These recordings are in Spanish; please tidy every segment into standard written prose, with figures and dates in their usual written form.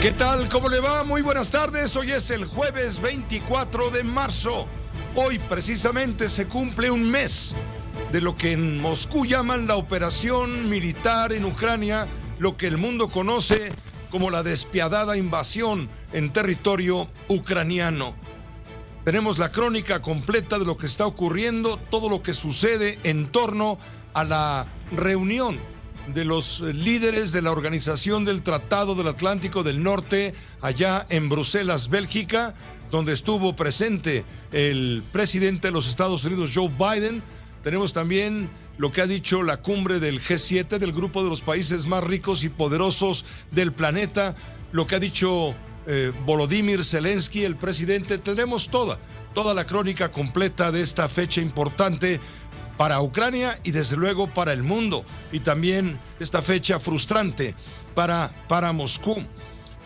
¿Qué tal? ¿Cómo le va? Muy buenas tardes. Hoy es el jueves 24 de marzo. Hoy precisamente se cumple un mes de lo que en Moscú llaman la operación militar en Ucrania, lo que el mundo conoce como la despiadada invasión en territorio ucraniano. Tenemos la crónica completa de lo que está ocurriendo, todo lo que sucede en torno a la reunión de los líderes de la Organización del Tratado del Atlántico del Norte, allá en Bruselas, Bélgica, donde estuvo presente el presidente de los Estados Unidos, Joe Biden. Tenemos también lo que ha dicho la cumbre del G7, del grupo de los países más ricos y poderosos del planeta, lo que ha dicho Volodymyr Zelensky, el presidente. Tenemos toda la crónica completa de esta fecha importante para Ucrania y desde luego para el mundo, y también esta fecha frustrante para Moscú.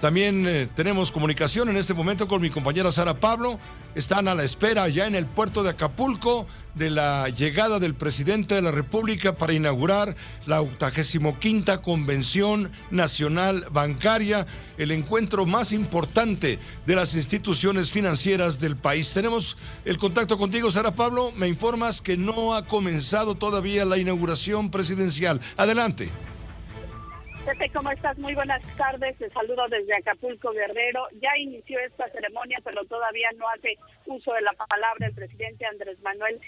También tenemos comunicación en este momento con mi compañera Sara Pablo. Están a la espera ya en el puerto de Acapulco de la llegada del presidente de la República para inaugurar la 85ª Convención Nacional Bancaria, el encuentro más importante de las instituciones financieras del país. Tenemos el contacto contigo, Sara Pablo. Me informas que no ha comenzado todavía la inauguración presidencial. Adelante. Pepe, ¿cómo estás? Muy buenas tardes. Te saludo desde Acapulco, Guerrero. Ya inició esta ceremonia, pero todavía no hace uso de la palabra el presidente Andrés Manuel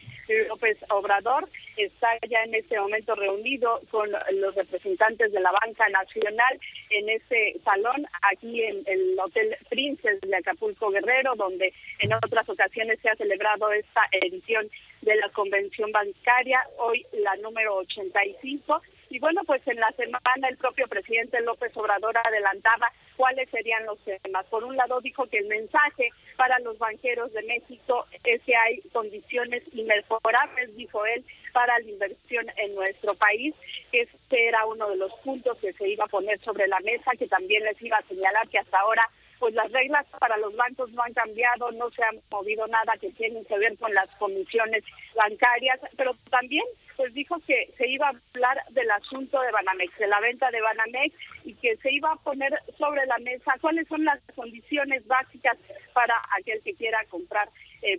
López Obrador. Está ya en este momento reunido con los representantes de la banca nacional en este salón, aquí en el Hotel Princess de Acapulco, Guerrero, donde en otras ocasiones se ha celebrado esta edición de la convención bancaria, hoy la número 85. Y bueno, pues en la semana el propio presidente López Obrador adelantaba cuáles serían los temas. Por un lado dijo que el mensaje para los banqueros de México es que hay condiciones inmejorables, dijo él, para la inversión en nuestro país. Este era uno de los puntos que se iba a poner sobre la mesa, que también les iba a señalar que hasta ahora pues las reglas para los bancos no han cambiado, no se ha movido nada que tiene que ver con las comisiones bancarias, pero también pues dijo que se iba a hablar del asunto de Banamex, de la venta de Banamex, y que se iba a poner sobre la mesa cuáles son las condiciones básicas para aquel que quiera comprar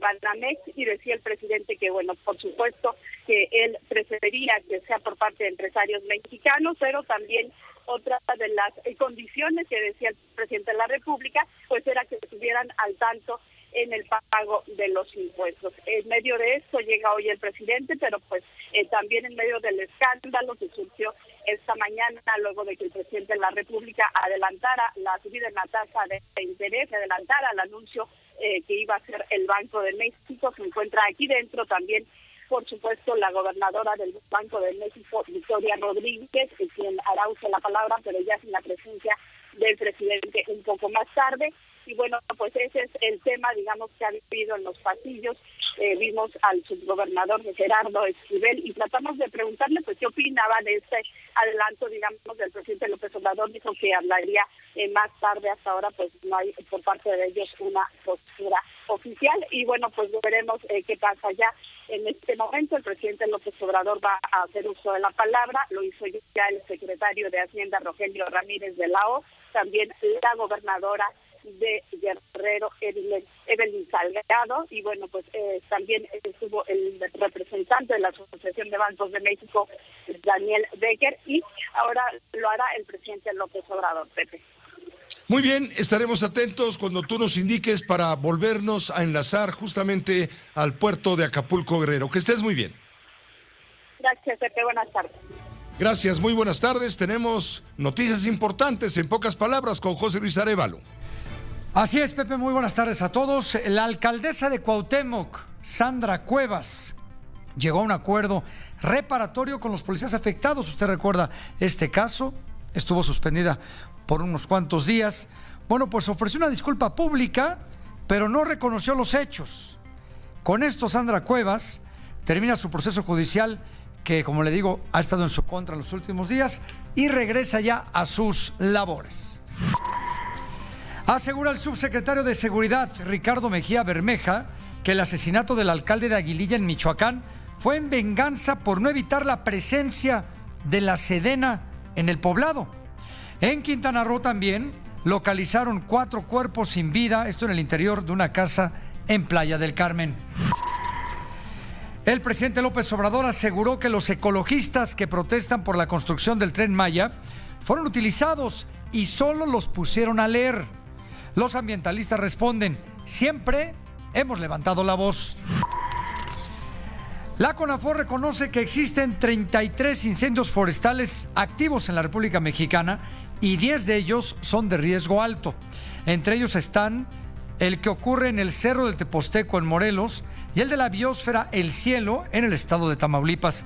Banamex, y decía el presidente que bueno, por supuesto que él preferiría que sea por parte de empresarios mexicanos, pero también otra de las condiciones que decía el presidente de la República, pues era que estuvieran al tanto en el pago de los impuestos. En medio de esto llega hoy el presidente, pero pues también en medio del escándalo que surgió esta mañana, luego de que el presidente de la República adelantara la subida en la tasa de interés, adelantara el anuncio que iba a hacer el Banco de México. Se encuentra aquí dentro también, por supuesto, la gobernadora del Banco de México, Victoria Rodríguez, quien hará uso de la palabra, pero ya sin la presencia del presidente un poco más tarde. Y bueno, pues ese es el tema, digamos, que ha vivido en los pasillos. Vimos al subgobernador Gerardo Esquivel y tratamos de preguntarle pues qué opinaba de este adelanto, digamos, del presidente López Obrador. Dijo que hablaría más tarde. Hasta ahora pues no hay por parte de ellos una postura oficial, y bueno, pues veremos qué pasa ya. En este momento el presidente López Obrador va a hacer uso de la palabra, lo hizo ya el secretario de Hacienda Rogelio Ramírez de la O, también la gobernadora de Guerrero, Evelyn Salgado, y bueno, pues también estuvo el representante de la Asociación de Bancos de México, Daniel Becker, y ahora lo hará el presidente López Obrador, Pepe. Muy bien, estaremos atentos cuando tú nos indiques para volvernos a enlazar justamente al puerto de Acapulco, Guerrero. Que estés muy bien. Gracias, Pepe. Buenas tardes. Gracias, muy buenas tardes. Tenemos noticias importantes, en pocas palabras, con José Luis Arévalo. Así es, Pepe, muy buenas tardes a todos. La alcaldesa de Cuauhtémoc, Sandra Cuevas, llegó a un acuerdo reparatorio con los policías afectados. Usted recuerda este caso, estuvo suspendida por unos cuantos días. Bueno, pues ofreció una disculpa pública, pero no reconoció los hechos. Con esto, Sandra Cuevas termina su proceso judicial, que, como le digo, ha estado en su contra en los últimos días, y regresa ya a sus labores. Asegura el subsecretario de Seguridad, Ricardo Mejía Bermeja, que el asesinato del alcalde de Aguililla en Michoacán fue en venganza por no evitar la presencia de la Sedena en el poblado. En Quintana Roo también localizaron 4 cuerpos sin vida, esto en el interior de una casa en Playa del Carmen. El presidente López Obrador aseguró que los ecologistas que protestan por la construcción del Tren Maya fueron utilizados y solo los pusieron a leer. Los ambientalistas responden: siempre hemos levantado la voz. La CONAFOR reconoce que existen 33 incendios forestales activos en la República Mexicana y 10 de ellos son de riesgo alto. Entre ellos están el que ocurre en el Cerro del Teposteco en Morelos y el de la biosfera El Cielo en el estado de Tamaulipas.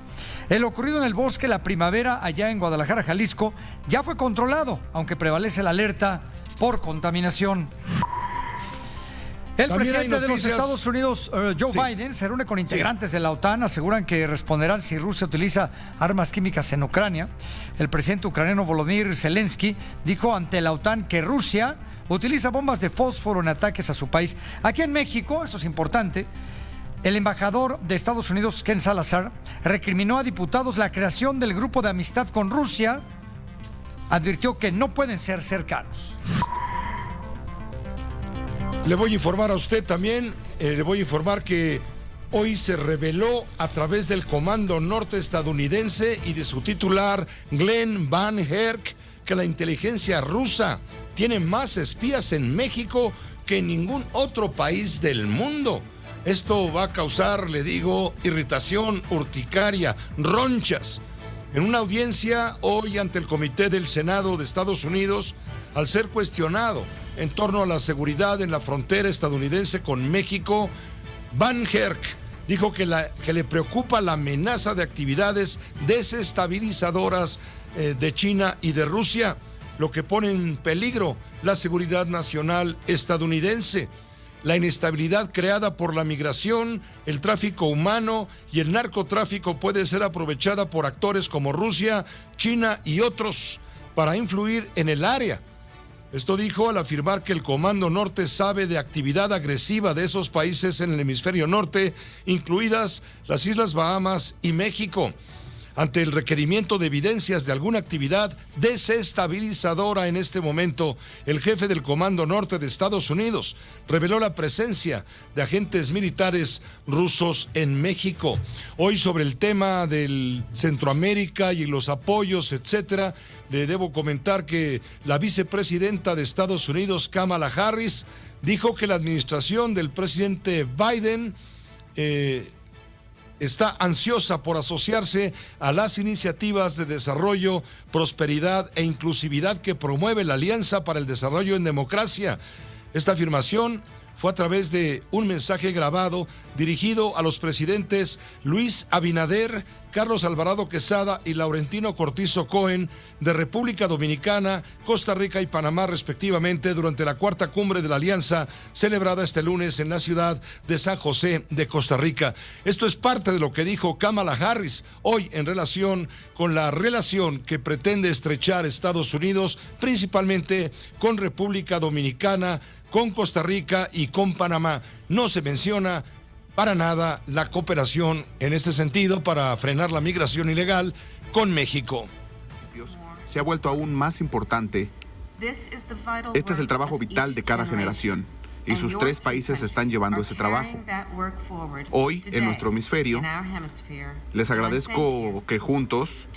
El ocurrido en el Bosque La Primavera allá en Guadalajara, Jalisco, ya fue controlado, aunque prevalece la alerta por contaminación. El presidente de los Estados Unidos, Joe Biden, se reúne con integrantes de la OTAN. Aseguran que responderán si Rusia utiliza armas químicas en Ucrania. El presidente ucraniano Volodymyr Zelensky dijo ante la OTAN que Rusia utiliza bombas de fósforo en ataques a su país. Aquí en México, esto es importante, el embajador de Estados Unidos, Ken Salazar, recriminó a diputados la creación del grupo de amistad con Rusia. Advirtió que no pueden ser cercanos. Le voy a informar a usted también, le voy a informar que hoy se reveló a través del Comando Norte estadounidense y de su titular, Glenn Van Herk, que la inteligencia rusa tiene más espías en México que en ningún otro país del mundo. Esto va a causar, le digo, irritación, urticaria, ronchas. En una audiencia hoy ante el Comité del Senado de Estados Unidos, al ser cuestionado en torno a la seguridad en la frontera estadounidense con México, Van Herk dijo que le preocupa la amenaza de actividades desestabilizadoras de China y de Rusia, lo que pone en peligro la seguridad nacional estadounidense. La inestabilidad creada por la migración, el tráfico humano y el narcotráfico puede ser aprovechada por actores como Rusia, China y otros para influir en el área. Esto dijo al afirmar que el Comando Norte sabe de actividad agresiva de esos países en el hemisferio norte, incluidas las Islas Bahamas y México. Ante el requerimiento de evidencias de alguna actividad desestabilizadora en este momento, el jefe del Comando Norte de Estados Unidos reveló la presencia de agentes militares rusos en México. Hoy, sobre el tema del Centroamérica y los apoyos, etcétera, le debo comentar que la vicepresidenta de Estados Unidos, Kamala Harris, dijo que la administración del presidente Biden está ansiosa por asociarse a las iniciativas de desarrollo, prosperidad e inclusividad que promueve la Alianza para el Desarrollo en Democracia. Esta afirmación fue a través de un mensaje grabado dirigido a los presidentes Luis Abinader, Carlos Alvarado Quesada y Laurentino Cortizo Cohen de República Dominicana, Costa Rica y Panamá respectivamente durante la cuarta cumbre de la Alianza celebrada este lunes en la ciudad de San José de Costa Rica. Esto es parte de lo que dijo Kamala Harris hoy en relación con la relación que pretende estrechar Estados Unidos, principalmente con República Dominicana, con Costa Rica y con Panamá. No se menciona para nada la cooperación en este sentido para frenar la migración ilegal con México. Se ha vuelto aún más importante. Este es el trabajo vital de cada generación y sus 3 países están llevando ese trabajo. Hoy, en nuestro hemisferio, les agradezco que juntos,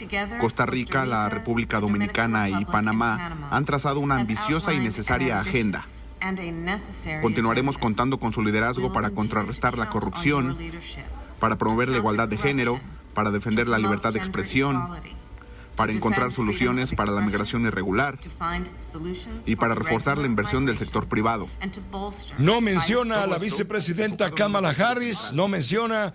Costa Rica, la República Dominicana y Panamá han trazado una ambiciosa y necesaria agenda. Continuaremos contando con su liderazgo para contrarrestar la corrupción, para promover la igualdad de género, para defender la libertad de expresión, para encontrar soluciones para la migración irregular y para reforzar la inversión del sector privado. No menciona a la vicepresidenta Kamala Harris, no menciona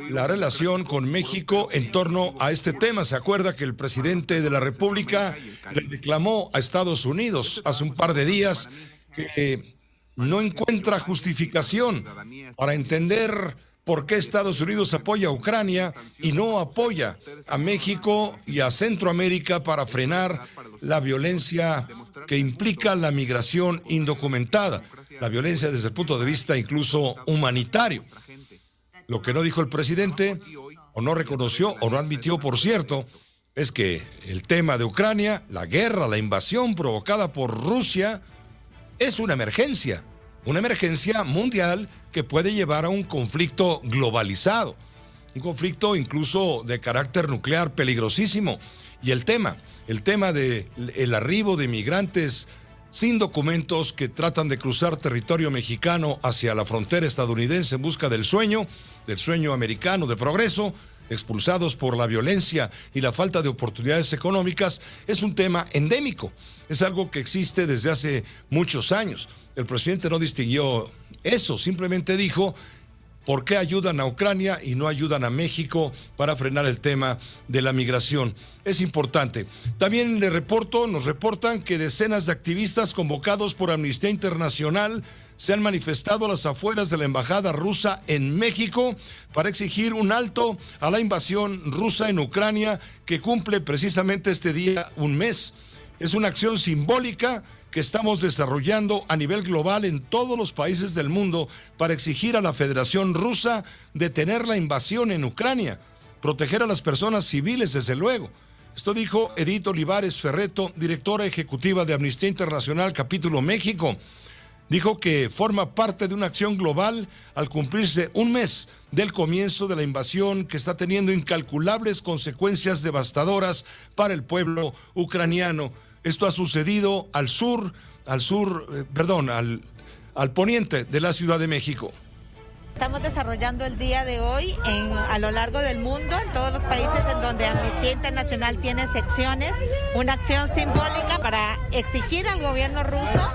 la relación con México en torno a este tema. Se acuerda que el presidente de la República le reclamó a Estados Unidos hace un par de días que no encuentra justificación para entender por qué Estados Unidos apoya a Ucrania y no apoya a México y a Centroamérica para frenar la violencia que implica la migración indocumentada, la violencia desde el punto de vista incluso humanitario. Lo que no dijo el presidente, o no reconoció, o no admitió, por cierto, es que el tema de Ucrania, la guerra, la invasión provocada por Rusia, es una emergencia mundial que puede llevar a un conflicto globalizado, un conflicto incluso de carácter nuclear peligrosísimo. Y el tema del arribo de migrantes sin documentos que tratan de cruzar territorio mexicano hacia la frontera estadounidense en busca del sueño americano de progreso, expulsados por la violencia y la falta de oportunidades económicas, es un tema endémico. Es algo que existe desde hace muchos años. El presidente no distinguió eso, simplemente dijo: ¿por qué ayudan a Ucrania y no ayudan a México para frenar el tema de la migración? Es importante. También nos reportan que decenas de activistas convocados por Amnistía Internacional se han manifestado a las afueras de la embajada rusa en México para exigir un alto a la invasión rusa en Ucrania, que cumple precisamente este día un mes. Es una acción simbólica que estamos desarrollando a nivel global en todos los países del mundo para exigir a la Federación Rusa detener la invasión en Ucrania, proteger a las personas civiles, desde luego. Esto dijo Edith Olivares Ferretto, directora ejecutiva de Amnistía Internacional Capítulo México. Dijo que forma parte de una acción global al cumplirse un mes del comienzo de la invasión, que está teniendo incalculables consecuencias devastadoras para el pueblo ucraniano. Esto ha sucedido al poniente de la Ciudad de México. Estamos desarrollando el día de hoy a lo largo del mundo, en todos los países en donde Amnistía Internacional tiene secciones, una acción simbólica para exigir al gobierno ruso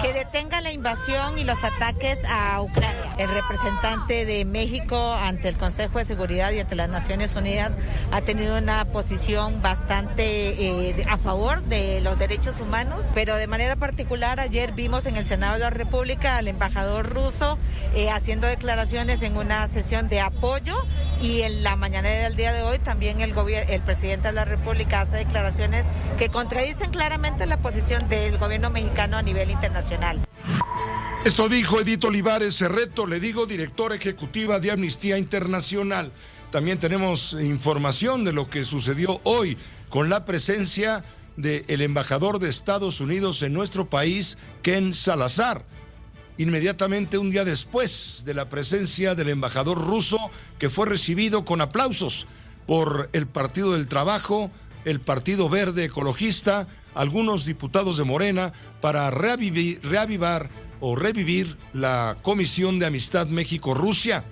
que detenga la invasión y los ataques a Ucrania. El representante de México ante el Consejo de Seguridad y ante las Naciones Unidas ha tenido una posición bastante a favor de los derechos humanos, pero de manera particular ayer vimos en el Senado de la República al embajador ruso haciendo declaraciones en una sesión de apoyo, y en la mañanera del día de hoy también el presidente de la República hace declaraciones que contradicen claramente la posición del gobierno mexicano a nivel internacional. Esto dijo Edith Olivares Ferretto, directora ejecutiva de Amnistía Internacional. También tenemos información de lo que sucedió hoy con la presencia del embajador de Estados Unidos en nuestro país, Ken Salazar. Inmediatamente un día después de la presencia del embajador ruso, que fue recibido con aplausos por el Partido del Trabajo, el Partido Verde Ecologista, algunos diputados de Morena, para revivir la Comisión de Amistad México-Rusia.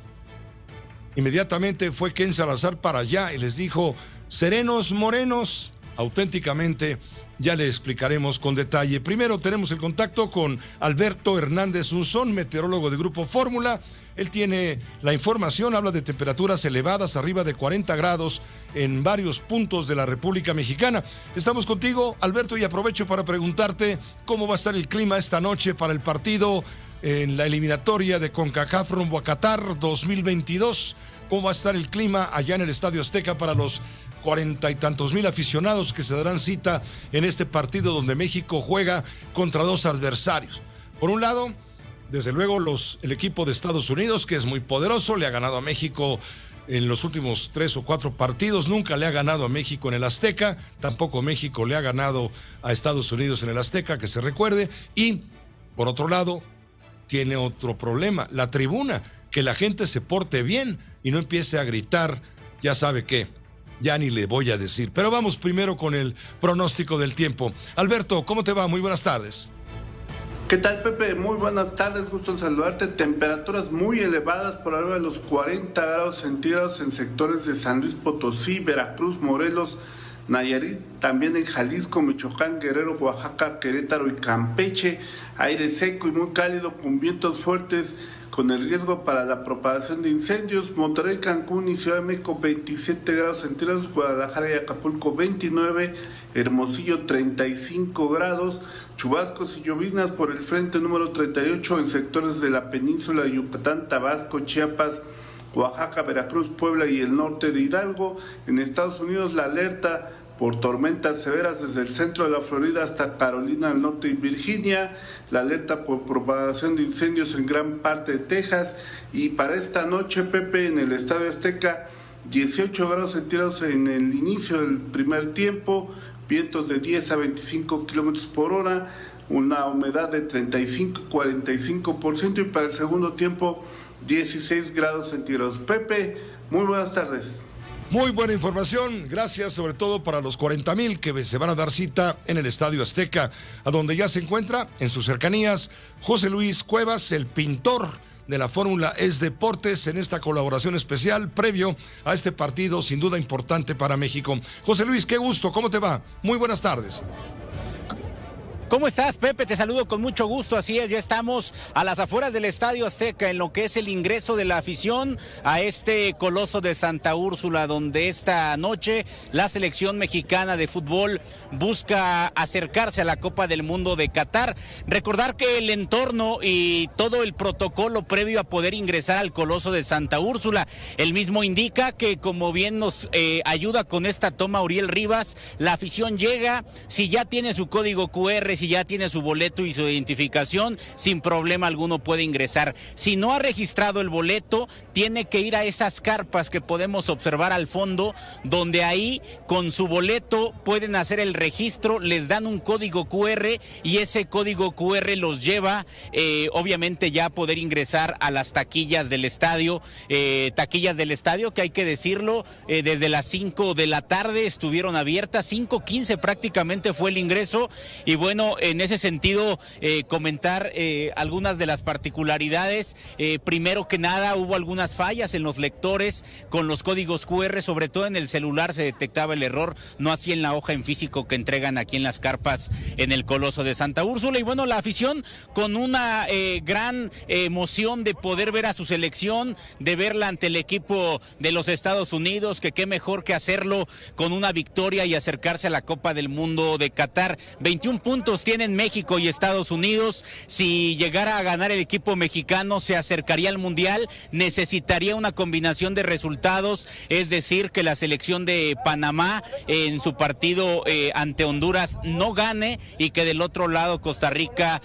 Inmediatamente fue Ken Salazar para allá y les dijo: serenos, morenos, auténticamente. Ya le explicaremos con detalle. Primero tenemos el contacto con Alberto Hernández Unzón, meteorólogo de Grupo Fórmula. Él tiene la información, habla de temperaturas elevadas, arriba de 40 grados en varios puntos de la República Mexicana. Estamos contigo, Alberto, y aprovecho para preguntarte cómo va a estar el clima esta noche para el partido en la eliminatoria de CONCACAF rumbo a Qatar 2022. ¿Cómo va a estar el clima allá en el Estadio Azteca para los 40 y tantos mil aficionados que se darán cita en este partido donde México juega contra dos adversarios? Por un lado, desde luego el equipo de Estados Unidos, que es muy poderoso, le ha ganado a México en los últimos 3 o 4 partidos, nunca le ha ganado a México en el Azteca, tampoco México le ha ganado a Estados Unidos en el Azteca, que se recuerde. Y por otro lado, tiene otro problema, la tribuna, que la gente se porte bien y no empiece a gritar, ya sabe qué. Ya ni le voy a decir, pero vamos primero con el pronóstico del tiempo. Alberto, ¿cómo te va? Muy buenas tardes. ¿Qué tal, Pepe? Muy buenas tardes, gusto en saludarte. Temperaturas muy elevadas por arriba de los 40 grados centígrados en sectores de San Luis Potosí, Veracruz, Morelos, Nayarit, también en Jalisco, Michoacán, Guerrero, Oaxaca, Querétaro y Campeche. Aire seco y muy cálido con vientos fuertes, con el riesgo para la propagación de incendios. Monterrey, Cancún y Ciudad de México 27 grados centígrados, Guadalajara y Acapulco 29, Hermosillo 35 grados, chubascos y lloviznas por el frente número 38 en sectores de la península de Yucatán, Tabasco, Chiapas, Oaxaca, Veracruz, Puebla y el norte de Hidalgo. En Estados Unidos la alerta por tormentas severas desde el centro de la Florida hasta Carolina del Norte y Virginia, la alerta por propagación de incendios en gran parte de Texas. Y para esta noche, Pepe, en el Estadio Azteca 18 grados centígrados en el inicio del primer tiempo, vientos de 10 a 25 kilómetros por hora, una humedad de 35-45% y para el segundo tiempo 16 grados centígrados. Pepe, muy buenas tardes. Muy buena información, gracias sobre todo para los 40,000 que se van a dar cita en el Estadio Azteca, a donde ya se encuentra en sus cercanías José Luis Cuevas, el pintor de la Fórmula Es Deportes, en esta colaboración especial previo a este partido sin duda importante para México. José Luis, qué gusto, ¿cómo te va? Muy buenas tardes. ¿Cómo estás, Pepe? Te saludo con mucho gusto. Así es, ya estamos a las afueras del Estadio Azteca en lo que es el ingreso de la afición a este Coloso de Santa Úrsula, donde esta noche la selección mexicana de fútbol busca acercarse a la Copa del Mundo de Qatar. Recordar que el entorno y todo el protocolo previo a poder ingresar al Coloso de Santa Úrsula, el mismo indica que, como bien nos ayuda con esta toma Uriel Rivas, la afición llega, si ya tiene su código QR, si ya tiene su boleto y su identificación, sin problema alguno puede ingresar. Si no ha registrado el boleto, tiene que ir a esas carpas que podemos observar al fondo, donde ahí con su boleto pueden hacer el registro, les dan un código QR y ese código QR los lleva obviamente ya a poder ingresar a las taquillas del estadio, que hay que decirlo, desde las 5 de la tarde estuvieron abiertas, 5:15 prácticamente fue el ingreso, y bueno, en ese sentido, comentar algunas de las particularidades. Primero que nada, hubo algunas fallas en los lectores con los códigos QR, sobre todo en el celular se detectaba el error, no así en la hoja en físico que entregan aquí en las carpas en el Coloso de Santa Úrsula. Y bueno, la afición con una gran emoción de poder ver a su selección, de verla ante el equipo de los Estados Unidos, que qué mejor que hacerlo con una victoria y acercarse a la Copa del Mundo de Qatar. 21 puntos tienen México y Estados Unidos. Si llegara a ganar el equipo mexicano, se acercaría al Mundial. Necesitaría una combinación de resultados, es decir, que la selección de Panamá en su partido ante Honduras no gane y que del otro lado Costa Rica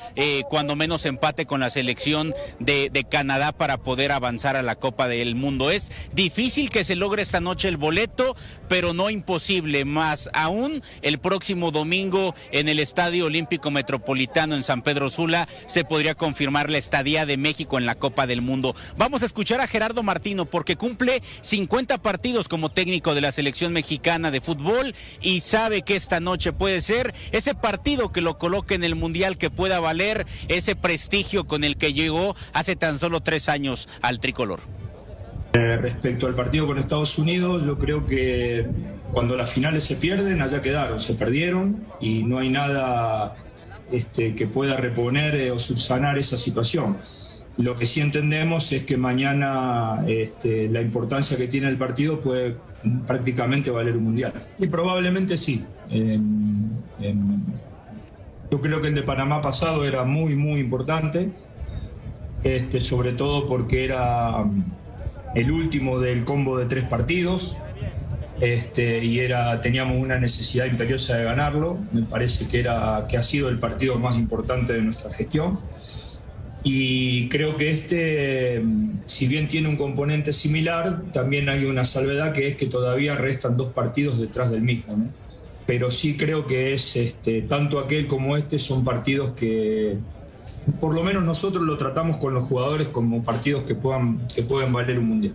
cuando menos empate con la selección de Canadá para poder avanzar a la Copa del Mundo. Es difícil que se logre esta noche el boleto, pero no imposible. Más aún, el próximo domingo en el Estadio Olímpico Metropolitano en San Pedro Sula se podría confirmar la estadía de México en la Copa del Mundo. Vamos a escuchar a Gerardo Martino porque cumple 50 partidos como técnico de la selección mexicana de fútbol y sabe que esta noche puede ser ese partido que lo coloque en el Mundial, que pueda valer ese prestigio con el que llegó hace tan solo 3 años al tricolor. Respecto al partido con Estados Unidos, yo creo que cuando las finales se pierden, allá quedaron, se perdieron y no hay nada que pueda reponer o subsanar esa situación. Lo que sí entendemos es que mañana la importancia que tiene el partido puede prácticamente valer un mundial. Y probablemente sí. Yo creo que el de Panamá pasado era muy, muy importante, sobre todo porque era el último del combo de 3 partidos. Y teníamos una necesidad imperiosa de ganarlo. Me parece que ha sido el partido más importante de nuestra gestión, y creo que si bien tiene un componente similar, también hay una salvedad, que es que todavía restan 2 partidos detrás del mismo, ¿no? Pero sí creo que tanto aquel como son partidos que por lo menos nosotros lo tratamos con los jugadores como partidos que pueden valer un mundial.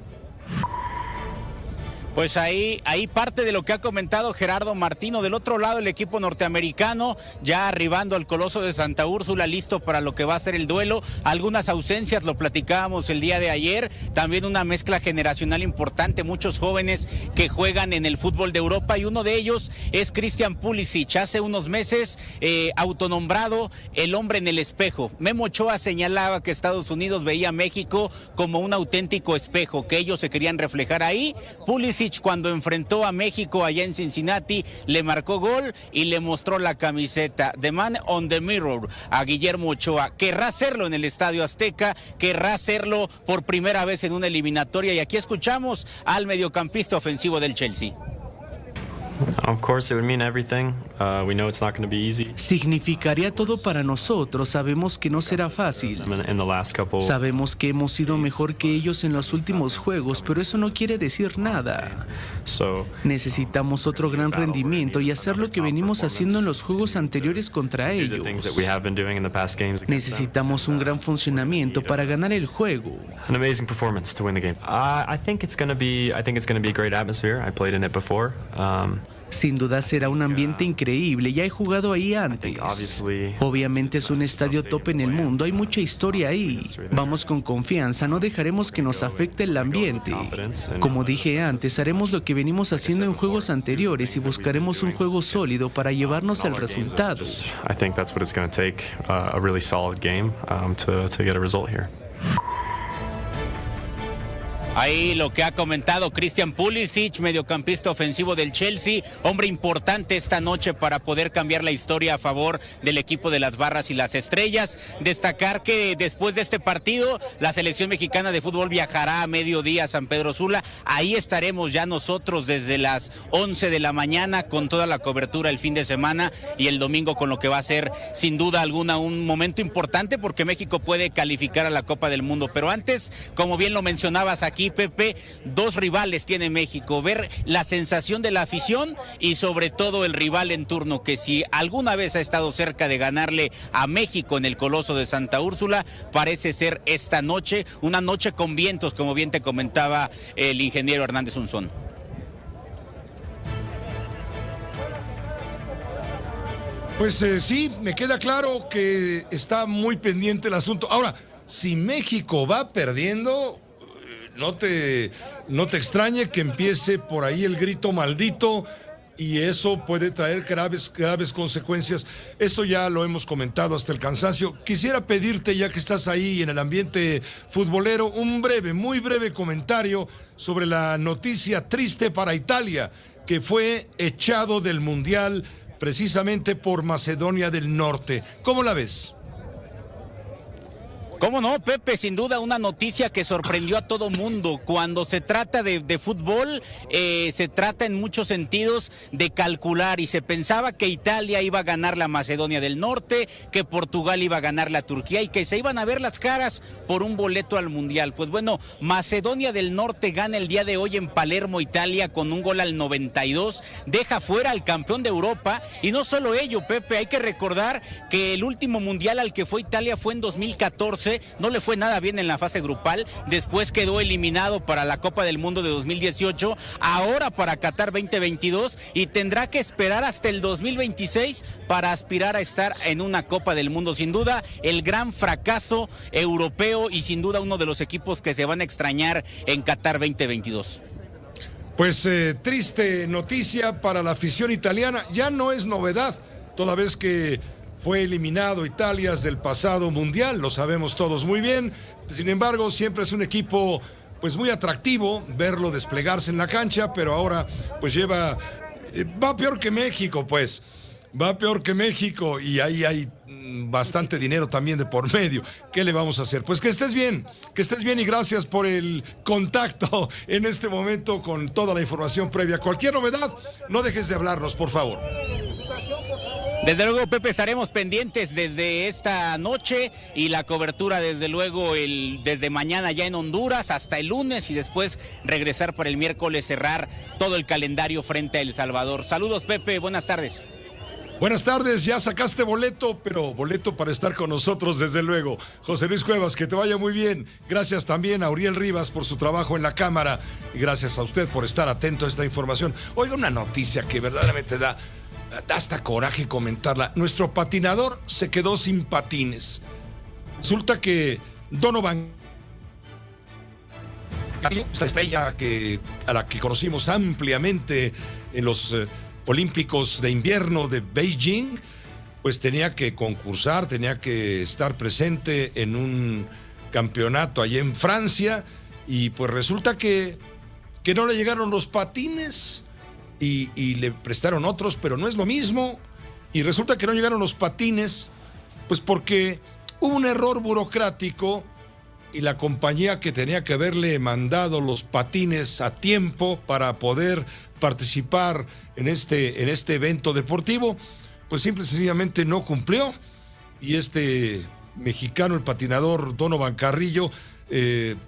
Pues ahí parte de lo que ha comentado Gerardo Martino. Del otro lado, el equipo norteamericano ya arribando al Coloso de Santa Úrsula, listo para lo que va a ser el duelo. Algunas ausencias, lo platicábamos el día de ayer. También una mezcla generacional importante, muchos jóvenes que juegan en el fútbol de Europa, y uno de ellos es Christian Pulisic. Hace unos meses, autonombrado el hombre en el espejo. Memo Ochoa señalaba que Estados Unidos veía a México como un auténtico espejo, que ellos se querían reflejar ahí. Pulisic, cuando enfrentó a México allá en Cincinnati, le marcó gol y le mostró la camiseta The Man on the Mirror a Guillermo Ochoa. Querrá hacerlo en el Estadio Azteca, querrá hacerlo por primera vez en una eliminatoria, y aquí escuchamos al mediocampista ofensivo del Chelsea. Of course, it would mean everything. We know it's not going to be easy. Significaría todo para nosotros. Sabemos que no será fácil. In the last couple. Sabemos que hemos sido mejor que ellos en los últimos juegos, pero eso no quiere decir nada. Necesitamos otro gran rendimiento y hacer lo que venimos haciendo en los juegos anteriores contra ellos. Necesitamos un gran funcionamiento para ganar el juego. An amazing performance to win the game. I think it's going to be a great atmosphere. I played in it before. Sin duda será un ambiente increíble, ya he jugado ahí antes. Obviamente es un estadio top en el mundo, hay mucha historia ahí. Vamos con confianza, no dejaremos que nos afecte el ambiente. Como dije antes, haremos lo que venimos haciendo en juegos anteriores y buscaremos un juego sólido para llevarnos el resultado. I think that's what it's going to take, a really solid game to get a result here. Ahí lo que ha comentado Christian Pulisic, mediocampista ofensivo del Chelsea, hombre importante esta noche para poder cambiar la historia a favor del equipo de las Barras y las Estrellas. Destacar que después de este partido, la selección mexicana de fútbol viajará a mediodía a San Pedro Sula. Ahí estaremos ya nosotros desde las 11 de la mañana con toda la cobertura el fin de semana y el domingo con lo que va a ser sin duda alguna un momento importante porque México puede calificar a la Copa del Mundo. Pero antes, como bien lo mencionabas aquí, Pepe, dos rivales tiene México, ver la sensación de la afición y sobre todo el rival en turno, que si alguna vez ha estado cerca de ganarle a México en el Coloso de Santa Úrsula, parece ser esta noche, una noche con vientos, como bien te comentaba el ingeniero Hernández Unzón. Pues sí, me queda claro que está muy pendiente el asunto. Ahora, si México va perdiendo, no te extrañe que empiece por ahí el grito maldito y eso puede traer graves consecuencias. Eso ya lo hemos comentado hasta el cansancio. Quisiera pedirte, ya que estás ahí en el ambiente futbolero, un muy breve comentario sobre la noticia triste para Italia, que fue echado del Mundial precisamente por Macedonia del Norte. ¿Cómo la ves? ¿Cómo no, Pepe? Sin duda una noticia que sorprendió a todo mundo. Cuando se trata de fútbol, se trata en muchos sentidos de calcular y se pensaba que Italia iba a ganar la Macedonia del Norte, que Portugal iba a ganar la Turquía y que se iban a ver las caras por un boleto al Mundial. Pues bueno, Macedonia del Norte gana el día de hoy en Palermo, Italia, con un gol al 92, deja fuera al campeón de Europa y no solo ello, Pepe, hay que recordar que el último Mundial al que fue Italia fue en 2014, no le fue nada bien en la fase grupal, después quedó eliminado para la Copa del Mundo de 2018, ahora para Qatar 2022 y tendrá que esperar hasta el 2026 para aspirar a estar en una Copa del Mundo. Sin duda, el gran fracaso europeo y sin duda uno de los equipos que se van a extrañar en Qatar 2022. Pues triste noticia para la afición italiana, ya no es novedad, toda vez que fue eliminado Italia del pasado mundial, lo sabemos todos muy bien. Sin embargo, siempre es un equipo pues muy atractivo verlo desplegarse en la cancha, pero ahora pues va peor que México, pues. Va peor que México y ahí hay bastante dinero también de por medio. ¿Qué le vamos a hacer? Pues que estés bien y gracias por el contacto en este momento con toda la información previa. Cualquier novedad, no dejes de hablarnos, por favor. Desde luego, Pepe, estaremos pendientes desde esta noche y la cobertura desde luego desde mañana ya en Honduras hasta el lunes y después regresar para el miércoles, cerrar todo el calendario frente a El Salvador. Saludos, Pepe, buenas tardes. Buenas tardes, ya sacaste boleto, pero boleto para estar con nosotros desde luego. José Luis Cuevas, que te vaya muy bien. Gracias también a Uriel Rivas por su trabajo en la cámara y gracias a usted por estar atento a esta información. Oiga, una noticia que verdaderamente da hasta coraje comentarla. Nuestro patinador se quedó sin patines. Resulta que Donovan, esta estrella a la que conocimos ampliamente en los Olímpicos de Invierno de Beijing, pues tenía que concursar, tenía que estar presente en un campeonato allá en Francia y pues resulta que no le llegaron los patines. Y le prestaron otros, pero no es lo mismo. Y resulta que no llegaron los patines, pues porque hubo un error burocrático y la compañía que tenía que haberle mandado los patines a tiempo para poder participar en este evento deportivo, pues simple y sencillamente no cumplió, y este mexicano, el patinador Donovan Carrillo,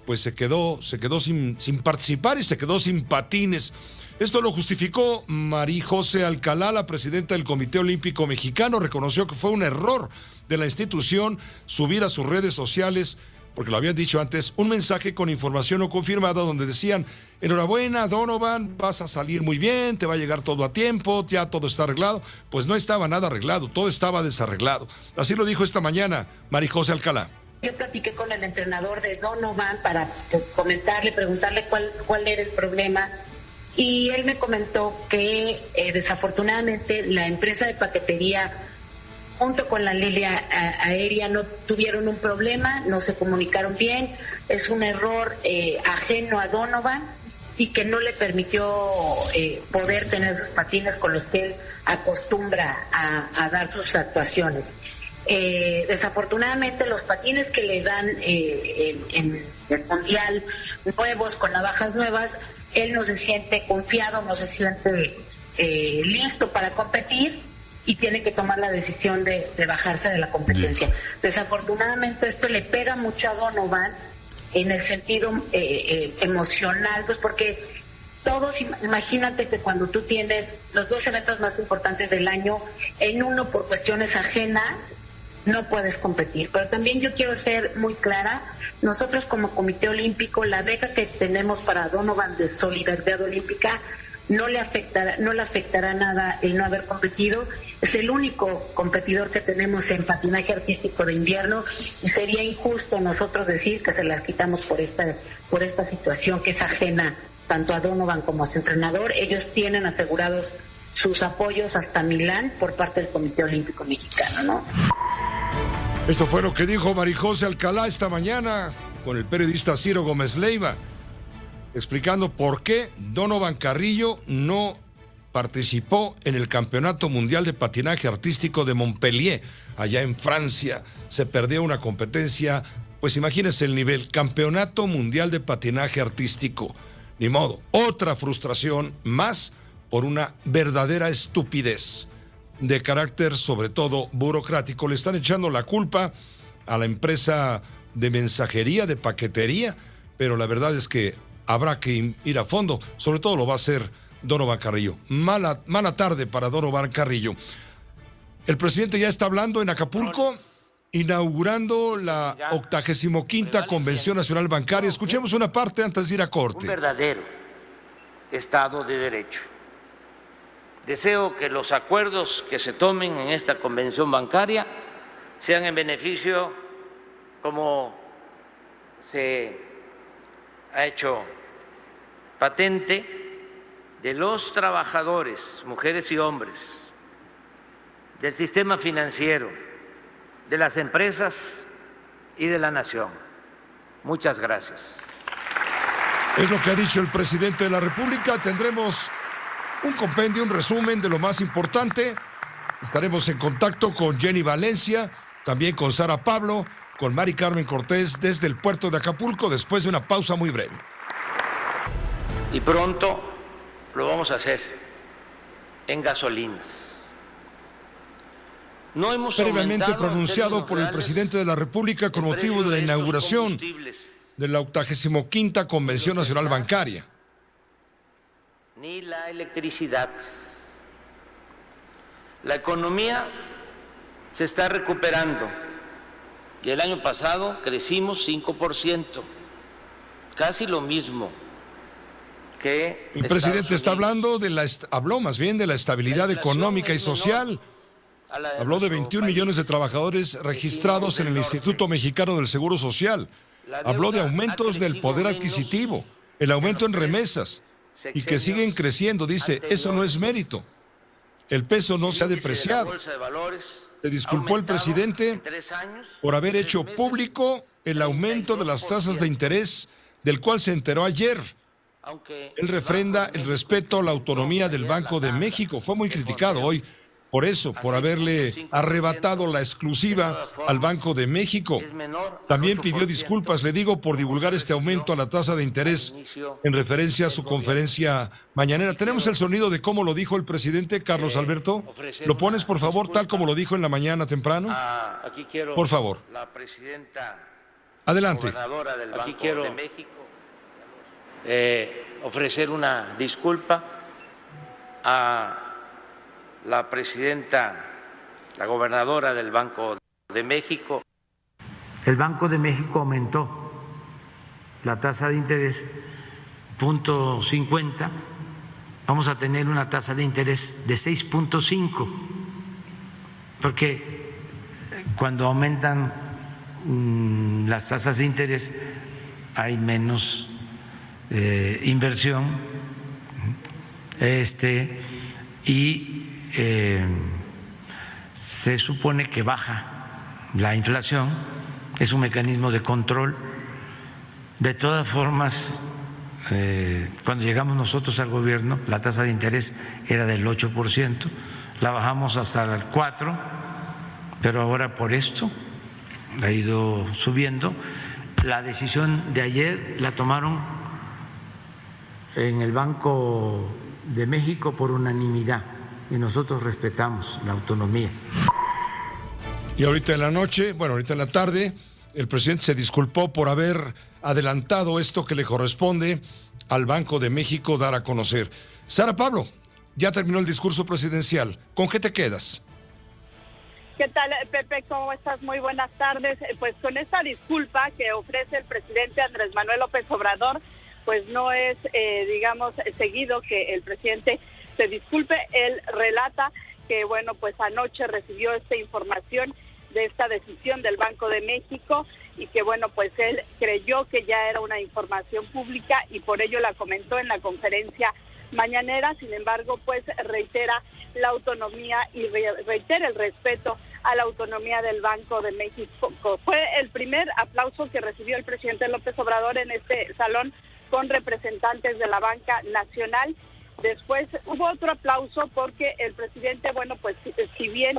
pues se quedó sin participar y se quedó sin patines. Esto lo justificó María José Alcalá, la presidenta del Comité Olímpico Mexicano. Reconoció que fue un error de la institución subir a sus redes sociales, porque lo habían dicho antes, un mensaje con información no confirmada donde decían: enhorabuena Donovan, vas a salir muy bien, te va a llegar todo a tiempo, ya todo está arreglado. Pues no estaba nada arreglado, todo estaba desarreglado. Así lo dijo esta mañana María José Alcalá. Yo platiqué con el entrenador de Donovan para comentarle, preguntarle cuál era el problema, y él me comentó que desafortunadamente la empresa de paquetería junto con la línea aérea no tuvieron un problema, no se comunicaron bien, es un error ajeno a Donovan y que no le permitió poder tener los patines con los que él acostumbra a dar sus actuaciones. Desafortunadamente los patines que le dan en el mundial nuevos, con navajas nuevas, él no se siente confiado, no se siente listo para competir y tiene que tomar la decisión de bajarse de la competencia. Desafortunadamente esto le pega mucho a Donovan en el sentido emocional, pues porque todos, imagínate que cuando tú tienes los 2 eventos más importantes del año, en uno por cuestiones ajenas no puedes competir. Pero también yo quiero ser muy clara, nosotros como Comité Olímpico, la beca que tenemos para Donovan de Solidaridad Olímpica no le afectará nada el no haber competido. Es el único competidor que tenemos en patinaje artístico de invierno y sería injusto nosotros decir que se las quitamos por esta situación que es ajena tanto a Donovan como a su entrenador. Ellos tienen asegurados sus apoyos hasta Milán por parte del Comité Olímpico Mexicano, ¿no? Esto fue lo que dijo María José Alcalá esta mañana con el periodista Ciro Gómez Leiva, explicando por qué Donovan Carrillo no participó en el Campeonato Mundial de Patinaje Artístico de Montpellier, allá en Francia. Se perdió una competencia, pues imagínense el nivel, Campeonato Mundial de Patinaje Artístico. Ni modo, otra frustración más por una verdadera estupidez de carácter sobre todo burocrático. Le están echando la culpa a la empresa de mensajería, de paquetería, pero la verdad es que habrá que ir a fondo, sobre todo lo va a hacer Donovan Carrillo. Mala tarde para Donovan Carrillo. El presidente ya está hablando en Acapulco, inaugurando la 85ª Convención Nacional Bancaria. Escuchemos una parte antes de ir a corte. Un verdadero Estado de Derecho. Deseo que los acuerdos que se tomen en esta convención bancaria sean en beneficio, como se ha hecho patente, de los trabajadores, mujeres y hombres, del sistema financiero, de las empresas y de la nación. Muchas gracias. Es lo que ha dicho el presidente de la República. Tendremos un compendio, un resumen de lo más importante. Estaremos en contacto con Jenny Valencia, también con Sara Pablo, con Mari Carmen Cortés desde el puerto de Acapulco, después de una pausa muy breve. Y pronto lo vamos a hacer en gasolinas. No hemos previamente pronunciado por el presidente de la República con motivo de la inauguración de la 85ª Convención Nacional Bancaria. Ni la electricidad. La economía se está recuperando y el año pasado crecimos 5%, casi lo mismo que el presidente está hablando habló más bien de la estabilidad económica y social. Habló de 21 millones de trabajadores registrados en el Instituto Mexicano del Seguro Social. Habló de aumentos del poder adquisitivo, el aumento en remesas, y que siguen creciendo. Dice, eso no es mérito. El peso no se ha depreciado. Se disculpó el presidente por haber hecho público el aumento de las tasas de interés, del cual se enteró ayer. Él refrenda el respeto a la autonomía del Banco de México. Fue muy criticado hoy por eso, por haberle arrebatado la exclusiva al Banco de México. También pidió disculpas, le digo, por divulgar este aumento a la tasa de interés en referencia a su conferencia mañanera. ¿Tenemos el sonido de cómo lo dijo el presidente, Carlos Alberto? ¿Lo pones, por favor, tal como lo dijo en la mañana temprano? Aquí quiero, por favor. La presidenta, adelante. Gobernadora del Banco de México, ofrecer una disculpa a la presidenta, la gobernadora del Banco de México. El Banco de México aumentó la tasa de interés 0.50, vamos a tener una tasa de interés de 6.5, porque cuando aumentan las tasas de interés hay menos inversión y se supone que baja la inflación, es un mecanismo de control. De todas formas, cuando llegamos nosotros al gobierno, la tasa de interés era del 8%, la bajamos hasta el 4%, pero ahora por esto ha ido subiendo. La decisión de ayer la tomaron en el Banco de México por unanimidad y nosotros respetamos la autonomía. Y ahorita en la noche, bueno, ahorita en la tarde, el presidente se disculpó por haber adelantado esto que le corresponde al Banco de México dar a conocer. Sara Pablo, ya terminó el discurso presidencial. ¿Con qué te quedas? ¿Qué tal, Pepe? ¿Cómo estás? Muy buenas tardes. Pues con esta disculpa que ofrece el presidente Andrés Manuel López Obrador, pues no es, digamos, seguido que el presidente se disculpe. Él relata que, bueno, pues anoche recibió esta información de esta decisión del Banco de México y que, bueno, pues él creyó que ya era una información pública y por ello la comentó en la conferencia mañanera. Sin embargo, pues reitera la autonomía y reitera el respeto a la autonomía del Banco de México. Fue el primer aplauso que recibió el presidente López Obrador en este salón con representantes de la banca nacional. Después hubo otro aplauso porque el presidente, bueno, pues si bien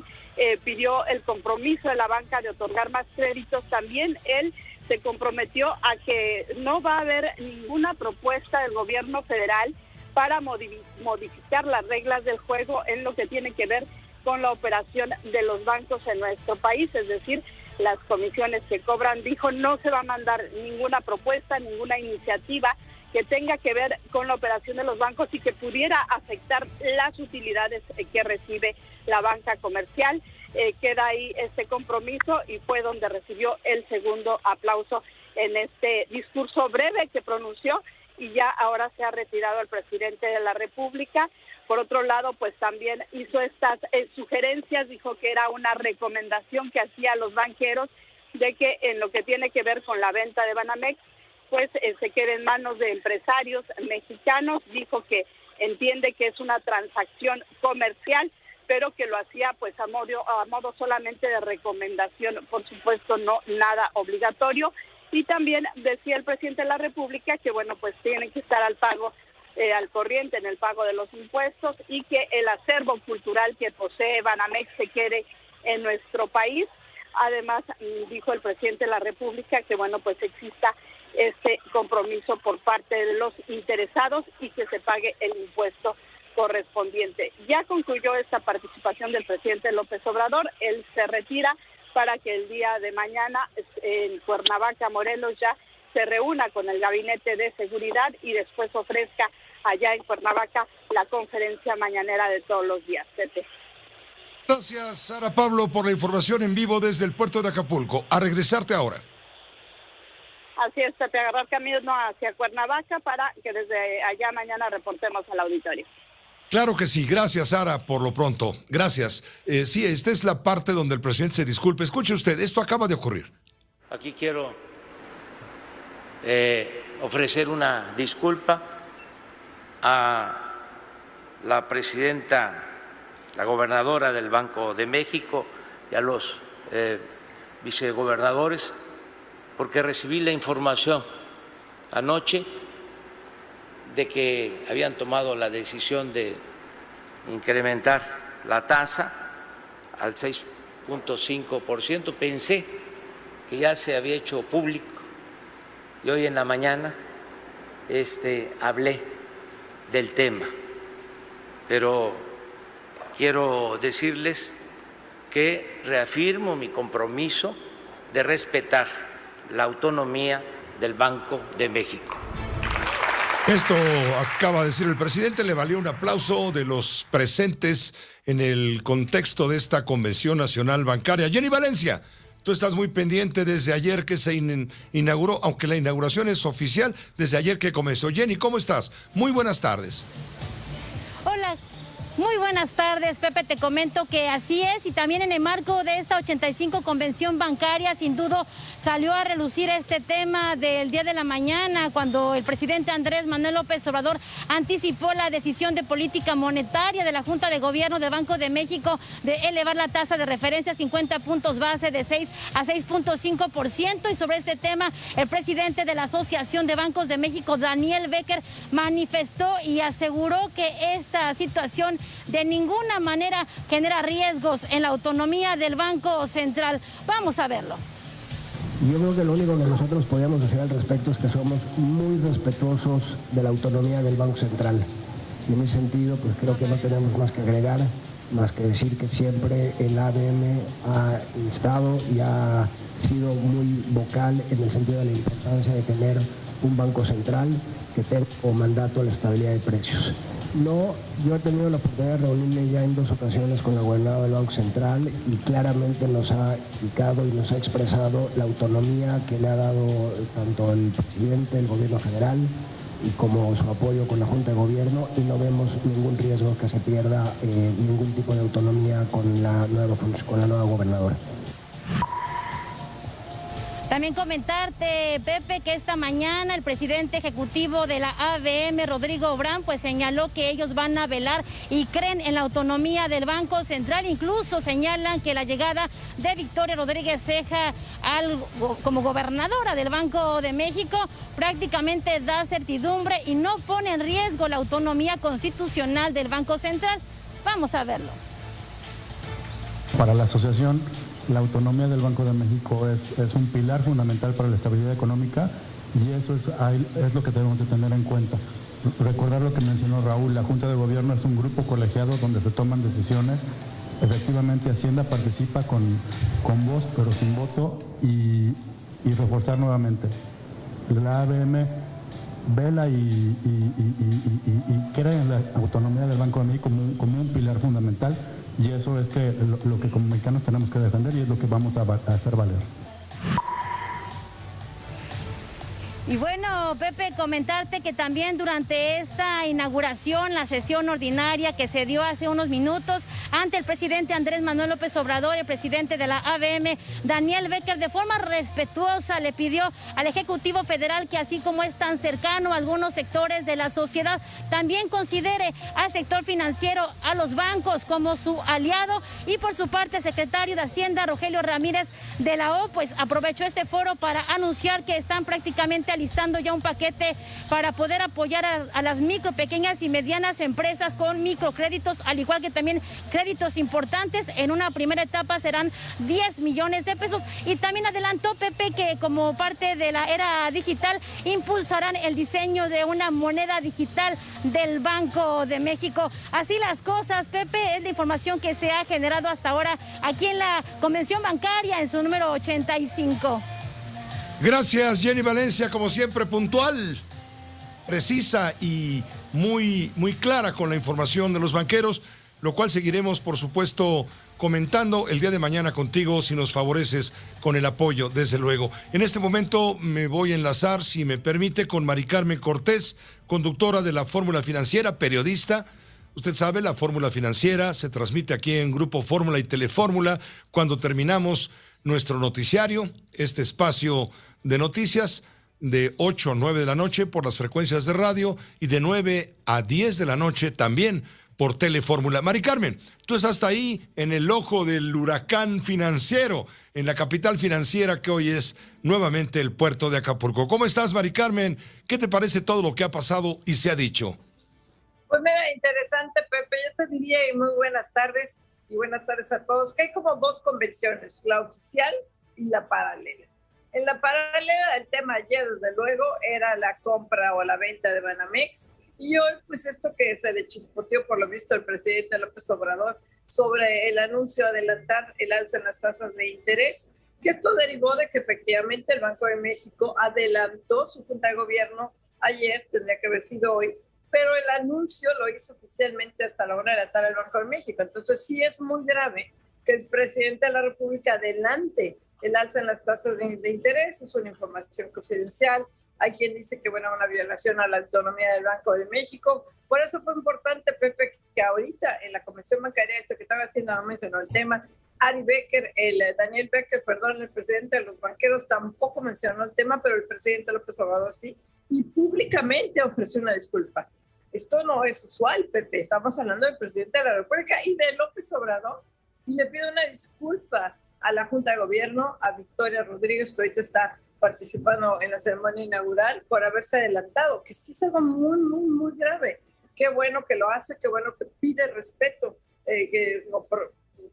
pidió el compromiso de la banca de otorgar más créditos, también él se comprometió a que no va a haber ninguna propuesta del gobierno federal para modificar las reglas del juego en lo que tiene que ver con la operación de los bancos en nuestro país, es decir, las comisiones que cobran. Dijo, no se va a mandar ninguna propuesta, ninguna iniciativa que tenga que ver con la operación de los bancos y que pudiera afectar las utilidades que recibe la banca comercial. Queda ahí este compromiso y fue donde recibió el segundo aplauso en este discurso breve que pronunció y ya ahora se ha retirado el presidente de la República. Por otro lado, pues también hizo estas sugerencias, dijo que era una recomendación que hacía a los banqueros de que en lo que tiene que ver con la venta de Banamex, pues se quede en manos de empresarios mexicanos. Dijo que entiende que es una transacción comercial, pero que lo hacía pues a modo solamente de recomendación, por supuesto no nada obligatorio. Y también decía el presidente de la República que, bueno, pues tienen que estar al corriente en el pago de los impuestos y que el acervo cultural que posee Banamex se quede en nuestro país. Además, dijo el presidente de la República que, bueno, pues exista este compromiso por parte de los interesados y que se pague el impuesto correspondiente. Ya concluyó esta participación del presidente López Obrador. Él se retira para que el día de mañana en Cuernavaca, Morelos, ya se reúna con el Gabinete de Seguridad y después ofrezca allá en Cuernavaca la conferencia mañanera de todos los días. Pepe. Gracias, Sara Pablo, por la información en vivo desde el puerto de Acapulco. A regresarte ahora. Así es, Pepe, agarrar camino hacia Cuernavaca para que desde allá mañana reportemos al auditorio. Claro que sí, gracias Sara por lo pronto, gracias. Sí, esta es la parte donde el presidente se disculpe. Escuche usted, esto acaba de ocurrir. Aquí quiero ofrecer una disculpa a la presidenta, la gobernadora del Banco de México y a los vicegobernadores, porque recibí la información anoche de que habían tomado la decisión de incrementar la tasa al 6.5%. Pensé que ya se había hecho público y hoy en la mañana hablé del tema, pero quiero decirles que reafirmo mi compromiso de respetar la autonomía del Banco de México. Esto acaba de decir el presidente, le valió un aplauso de los presentes en el contexto de esta Convención Nacional Bancaria. Jenny Valencia, tú estás muy pendiente desde ayer que se inauguró, aunque la inauguración es oficial, desde ayer que comenzó. Jenny, ¿cómo estás? Muy buenas tardes. Hola. Muy buenas tardes, Pepe, te comento que así es, y también en el marco de esta 85 Convención Bancaria, sin duda salió a relucir este tema del día de la mañana, cuando el presidente Andrés Manuel López Obrador anticipó la decisión de política monetaria de la Junta de Gobierno del Banco de México de elevar la tasa de referencia a 50 puntos base de 6 a 6.5%, y sobre este tema el presidente de la Asociación de Bancos de México, Daniel Becker, manifestó y aseguró que esta situación de ninguna manera genera riesgos en la autonomía del Banco Central. Vamos a verlo. Yo creo que lo único que nosotros podríamos decir al respecto es que somos muy respetuosos de la autonomía del Banco Central. Y en ese sentido, pues creo que no tenemos más que agregar, más que decir que siempre el ABM ha instado y ha sido muy vocal en el sentido de la importancia de tener un Banco Central que tenga como mandato la estabilidad de precios. No, yo he tenido la oportunidad de reunirme ya en 2 ocasiones con la gobernadora del Banco Central y claramente nos ha indicado y nos ha expresado la autonomía que le ha dado tanto el presidente del gobierno federal y como su apoyo con la Junta de Gobierno, y no vemos ningún riesgo que se pierda ningún tipo de autonomía con la nueva gobernadora. También comentarte, Pepe, que esta mañana el presidente ejecutivo de la ABM, Rodrigo Obrán, pues señaló que ellos van a velar y creen en la autonomía del Banco Central. Incluso señalan que la llegada de Victoria Rodríguez Ceja como gobernadora del Banco de México prácticamente da certidumbre y no pone en riesgo la autonomía constitucional del Banco Central. Vamos a verlo. Para la asociación, la autonomía del Banco de México es un pilar fundamental para la estabilidad económica, y eso es lo que debemos de tener en cuenta. Recordar lo que mencionó Raúl, la Junta de Gobierno es un grupo colegiado donde se toman decisiones. Efectivamente, Hacienda participa con voz, pero sin voto, y reforzar nuevamente. La ABM vela y cree en la autonomía del Banco de México como un pilar fundamental. Y eso es lo que como mexicanos tenemos que defender, y es lo que vamos a hacer valer. Y bueno, Pepe, comentarte que también durante esta inauguración, la sesión ordinaria que se dio hace unos minutos ante el presidente Andrés Manuel López Obrador, el presidente de la ABM, Daniel Becker, de forma respetuosa le pidió al Ejecutivo Federal que, así como es tan cercano a algunos sectores de la sociedad, también considere al sector financiero, a los bancos como su aliado. Y por su parte, el secretario de Hacienda, Rogelio Ramírez de la O, pues aprovechó este foro para anunciar que están prácticamente alistando ya un paquete para poder apoyar a las micro, pequeñas y medianas empresas con microcréditos, al igual que también créditos importantes. En una primera etapa serán 10 millones de pesos. Y también adelantó, Pepe, que como parte de la era digital impulsarán el diseño de una moneda digital del Banco de México. Así las cosas, Pepe, es la información que se ha generado hasta ahora aquí en la Convención Bancaria en su número 85. Gracias, Jenny Valencia, como siempre puntual, precisa y muy clara con la información de los banqueros, lo cual seguiremos, por supuesto, comentando el día de mañana contigo, si nos favoreces con el apoyo, desde luego. En este momento me voy a enlazar, si me permite, con Mari Carmen Cortés, conductora de la Fórmula Financiera, periodista. Usted sabe, la Fórmula Financiera se transmite aquí en Grupo Fórmula y Telefórmula cuando terminamos nuestro noticiario, este espacio de noticias, de 8 a 9 de la noche por las frecuencias de radio y de 9 a 10 de la noche también por Telefórmula. Mari Carmen, tú estás ahí en el ojo del huracán financiero, en la capital financiera que hoy es nuevamente el puerto de Acapulco. ¿Cómo estás, Mari Carmen? ¿Qué te parece todo lo que ha pasado y se ha dicho? Pues mira, interesante, Pepe. Yo te diría, y muy buenas tardes, y buenas tardes a todos, que hay como dos convenciones, la oficial y la paralela. En la paralela, el tema ayer, desde luego, era la compra o la venta de Banamex, y hoy, pues esto que se le chispoteó por lo visto el presidente López Obrador sobre el anuncio de adelantar el alza en las tasas de interés, que esto derivó de que efectivamente el Banco de México adelantó su junta de gobierno ayer, tendría que haber sido hoy, pero el anuncio lo hizo oficialmente hasta la 1 de la tarde el Banco de México. Entonces sí es muy grave que el presidente de la República adelante el alza en las tasas de interés, es una información confidencial. Hay quien dice que, bueno, una violación a la autonomía del Banco de México. Por eso fue importante, Pepe, que ahorita en la Comisión Bancaria el secretario de Hacienda no mencionó el tema. Daniel Becker, el presidente de los banqueros, tampoco mencionó el tema, pero el presidente López Obrador sí, y públicamente ofreció una disculpa. Esto no es usual, Pepe. Estamos hablando del presidente de la República y de López Obrador, y le pido una disculpa a la Junta de Gobierno, a Victoria Rodríguez, que ahorita está participando en la ceremonia inaugural, por haberse adelantado, que sí es algo muy, muy, muy grave. Qué bueno que lo hace, qué bueno que pide respeto, que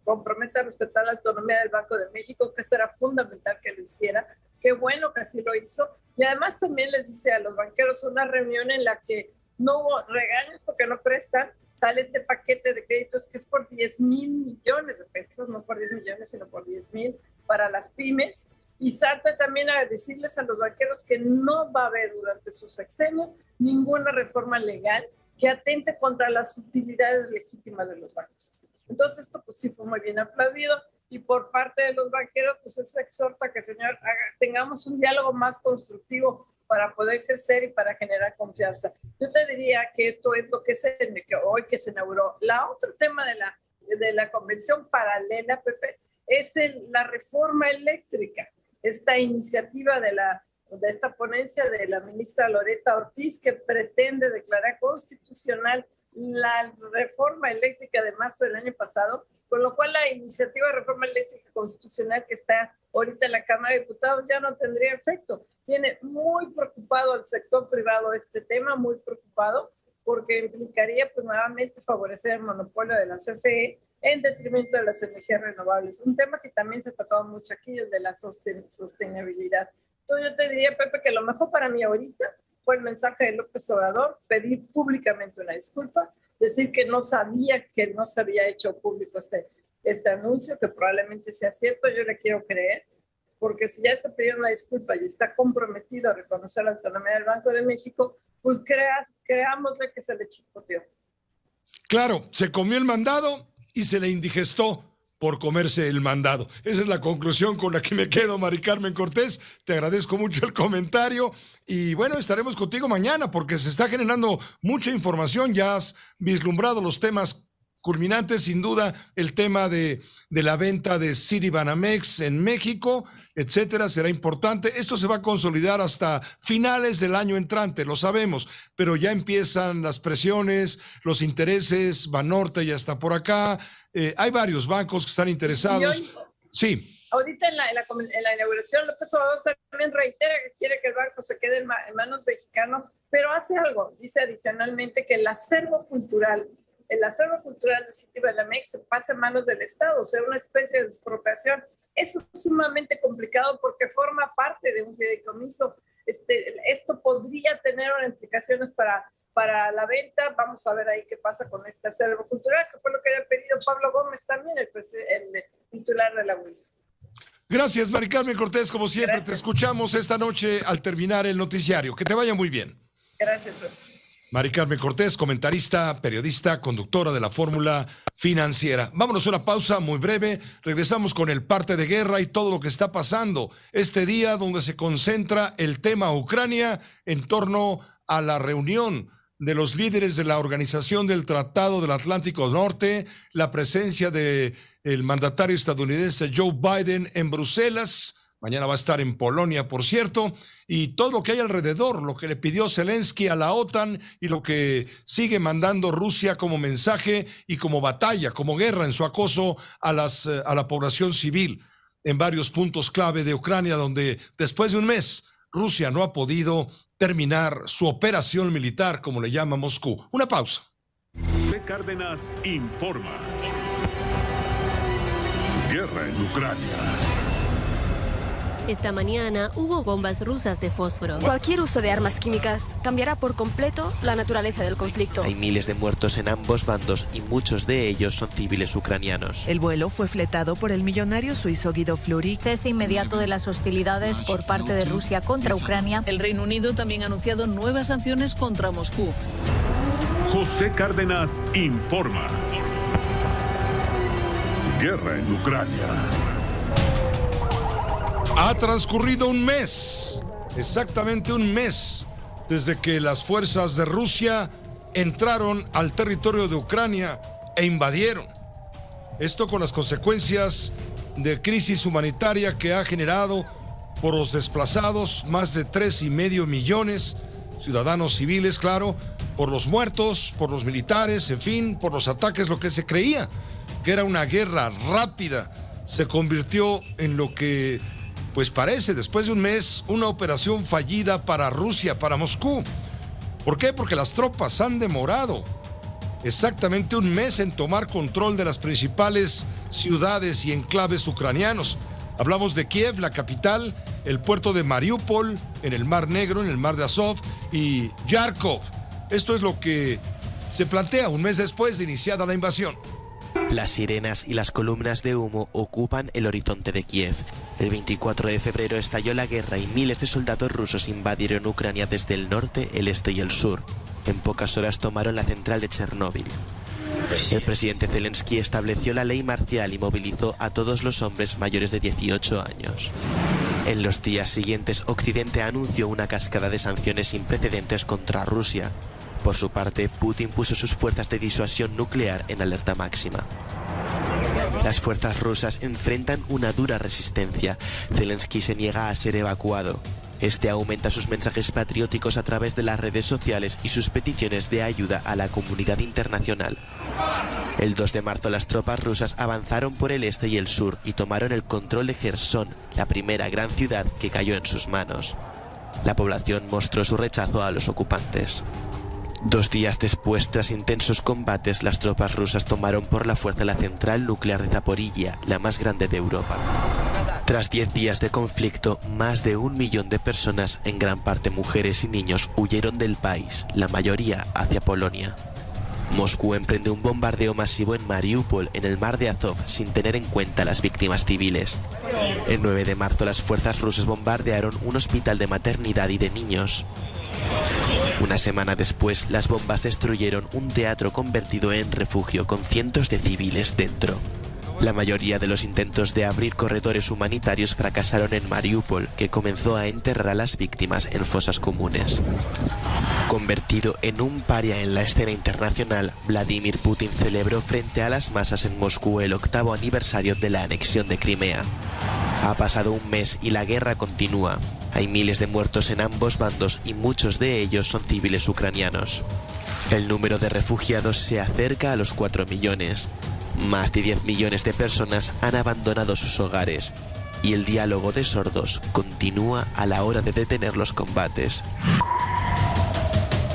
compromete a respetar la autonomía del Banco de México, que esto era fundamental que lo hiciera. Qué bueno que así lo hizo. Y además también les dice a los banqueros una reunión en la que no hubo regaños porque no prestan. Sale este paquete de créditos que es por 10 mil millones de pesos, no por 10 millones, sino por 10 mil para las pymes. Y salta también a decirles a los banqueros que no va a haber durante su sexenio ninguna reforma legal que atente contra las utilidades legítimas de los bancos. Entonces esto pues sí fue muy bien aplaudido, y por parte de los banqueros pues eso exhorta que, señor, tengamos un diálogo más constructivo para poder crecer y para generar confianza. Yo te diría que esto es lo que hoy que se inauguró. La otro tema de la convención paralela, Pepe, es la reforma eléctrica. Esta iniciativa de esta ponencia de la ministra Loretta Ortiz, que pretende declarar constitucional la reforma eléctrica de marzo del año pasado, con lo cual la iniciativa de reforma eléctrica constitucional que está ahorita en la Cámara de Diputados ya no tendría efecto. Tiene muy preocupado al sector privado este tema, muy preocupado, porque implicaría pues nuevamente favorecer el monopolio de la CFE en detrimento de las energías renovables. Un tema que también se ha tocado mucho aquí, el de la sostenibilidad. Entonces yo te diría, Pepe, que lo mejor para mí ahorita fue el mensaje de López Obrador, pedir públicamente una disculpa, decir que no sabía que no se había hecho público este anuncio, que probablemente sea cierto, yo le quiero creer, porque si ya está pidiendo una disculpa y está comprometido a reconocer la autonomía del Banco de México, pues creámosle que se le chispoteó. Claro, se comió el mandado y se le indigestó por comerse el mandado. Esa es la conclusión con la que me quedo, Mari Carmen Cortés. Te agradezco mucho el comentario y bueno, estaremos contigo mañana porque se está generando mucha información. Ya has vislumbrado los temas culminantes, sin duda, el tema de la venta de Citibanamex en México, etcétera, será importante. Esto se va a consolidar hasta finales del año entrante, lo sabemos, pero ya empiezan las presiones, los intereses, Banorte ya está por acá. Hay varios bancos que están interesados. Sí. Ahorita en la inauguración, López Obrador también reitera que quiere que el banco se quede en manos mexicanas, pero hace algo. Dice adicionalmente que el acervo cultural de Citibanamex se pasa en manos del Estado, o sea, una especie de expropiación. Eso es sumamente complicado porque forma parte de un fideicomiso. Esto podría tener unas implicaciones para la venta. Vamos a ver ahí qué pasa con este acervo cultural, que fue lo que había pedido Pablo Gómez también, el titular de la UIF. Gracias, Mari Carmen Cortés, como siempre. Gracias. Te escuchamos esta noche al terminar el noticiario. Que te vaya muy bien. Gracias. Mari Carmen Cortés, comentarista, periodista, conductora de la Fórmula Financiera. Vámonos a una pausa muy breve. Regresamos con el parte de guerra y todo lo que está pasando este día donde se concentra el tema Ucrania en torno a la reunión de los líderes de la Organización del Tratado del Atlántico Norte, la presencia del mandatario estadounidense Joe Biden en Bruselas. Mañana va a estar en Polonia, por cierto, y todo lo que hay alrededor, lo que le pidió Zelensky a la OTAN y lo que sigue mandando Rusia como mensaje y como batalla, como guerra en su acoso a la población civil en varios puntos clave de Ucrania, donde después de un mes Rusia no ha podido terminar su operación militar, como le llama Moscú. Una pausa. Cárdenas informa. Guerra en Ucrania. Esta mañana hubo bombas rusas de fósforo. Cualquier uso de armas químicas cambiará por completo la naturaleza del conflicto. Hay miles de muertos en ambos bandos y muchos de ellos son civiles ucranianos. El vuelo fue fletado por el millonario suizo Guido Fleury. Cese inmediato de las hostilidades por parte de Rusia contra Ucrania. El Reino Unido también ha anunciado nuevas sanciones contra Moscú. José Cárdenas informa. Guerra en Ucrania. Ha transcurrido un mes, exactamente un mes, desde que las fuerzas de Rusia entraron al territorio de Ucrania e invadieron. Esto con las consecuencias de crisis humanitaria que ha generado por los desplazados, más de 3,5 millones, ciudadanos civiles, claro, por los muertos, por los militares, en fin, por los ataques. Lo que se creía que era una guerra rápida se convirtió en lo que pues parece, después de un mes, una operación fallida para Rusia, para Moscú. ¿Por qué? Porque las tropas han demorado exactamente un mes en tomar control de las principales ciudades y enclaves ucranianos. Hablamos de Kiev, la capital, el puerto de Mariupol, en el Mar Negro, en el Mar de Azov, y Yarkov. Esto es lo que se plantea un mes después de iniciada la invasión. Las sirenas y las columnas de humo ocupan el horizonte de Kiev. El 24 de febrero estalló la guerra y miles de soldados rusos invadieron Ucrania desde el norte, el este y el sur. En pocas horas tomaron la central de Chernóbil. El presidente Zelensky estableció la ley marcial y movilizó a todos los hombres mayores de 18 años. En los días siguientes, Occidente anunció una cascada de sanciones sin precedentes contra Rusia. Por su parte, Putin puso sus fuerzas de disuasión nuclear en alerta máxima. Las fuerzas rusas enfrentan una dura resistencia. Zelensky se niega a ser evacuado. Este aumenta sus mensajes patrióticos a través de las redes sociales y sus peticiones de ayuda a la comunidad internacional. El 2 de marzo las tropas rusas avanzaron por el este y el sur y tomaron el control de Jersón, la primera gran ciudad que cayó en sus manos. La población mostró su rechazo a los ocupantes. 2 días después, tras intensos combates, las tropas rusas tomaron por la fuerza la central nuclear de Zaporilla, la más grande de Europa. Tras 10 días de conflicto, más de 1 millón de personas, en gran parte mujeres y niños, huyeron del país, la mayoría hacia Polonia. Moscú emprende un bombardeo masivo en Mariupol, en el Mar de Azov, sin tener en cuenta las víctimas civiles. El 9 de marzo, las fuerzas rusas bombardearon un hospital de maternidad y de niños. Una semana después, las bombas destruyeron un teatro convertido en refugio con cientos de civiles dentro. La mayoría de los intentos de abrir corredores humanitarios fracasaron en Mariupol, que comenzó a enterrar a las víctimas en fosas comunes. Convertido en un paria en la escena internacional, Vladimir Putin celebró frente a las masas en Moscú el 8º aniversario de la anexión de Crimea. Ha pasado un mes y la guerra continúa. Hay miles de muertos en ambos bandos y muchos de ellos son civiles ucranianos. El número de refugiados se acerca a los 4 millones. Más de 10 millones de personas han abandonado sus hogares y el diálogo de sordos continúa a la hora de detener los combates.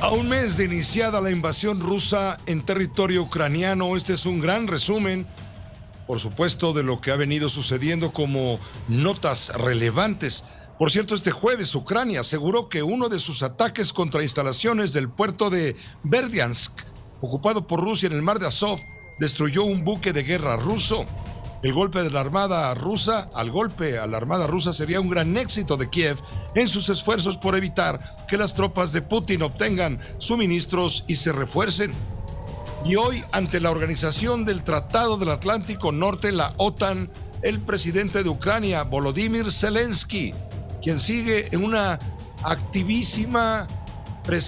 A un mes de iniciada la invasión rusa en territorio ucraniano, este es un gran resumen, por supuesto, de lo que ha venido sucediendo como notas relevantes. Por cierto, este jueves Ucrania aseguró que uno de sus ataques contra instalaciones del puerto de Berdyansk, ocupado por Rusia en el Mar de Azov, destruyó un buque de guerra ruso. El golpe de la Armada rusa, al golpe a la Armada rusa sería un gran éxito de Kiev en sus esfuerzos por evitar que las tropas de Putin obtengan suministros y se refuercen. Y hoy, ante la Organización del Tratado del Atlántico Norte, la OTAN, el presidente de Ucrania, Volodymyr Zelensky, quien sigue en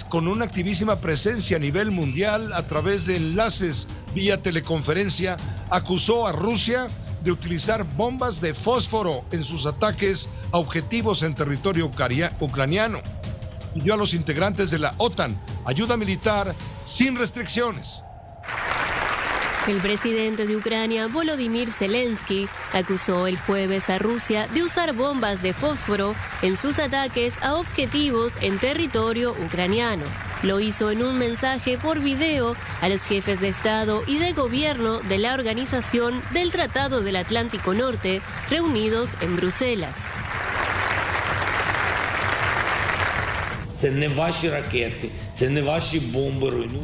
con una activísima presencia a nivel mundial a través de enlaces vía teleconferencia, acusó a Rusia de utilizar bombas de fósforo en sus ataques a objetivos en territorio ucraniano. Pidió a los integrantes de la OTAN ayuda militar sin restricciones. El presidente de Ucrania, Volodymyr Zelensky, acusó el jueves a Rusia de usar bombas de fósforo en sus ataques a objetivos en territorio ucraniano. Lo hizo en un mensaje por video a los jefes de Estado y de Gobierno de la Organización del Tratado del Atlántico Norte, reunidos en Bruselas.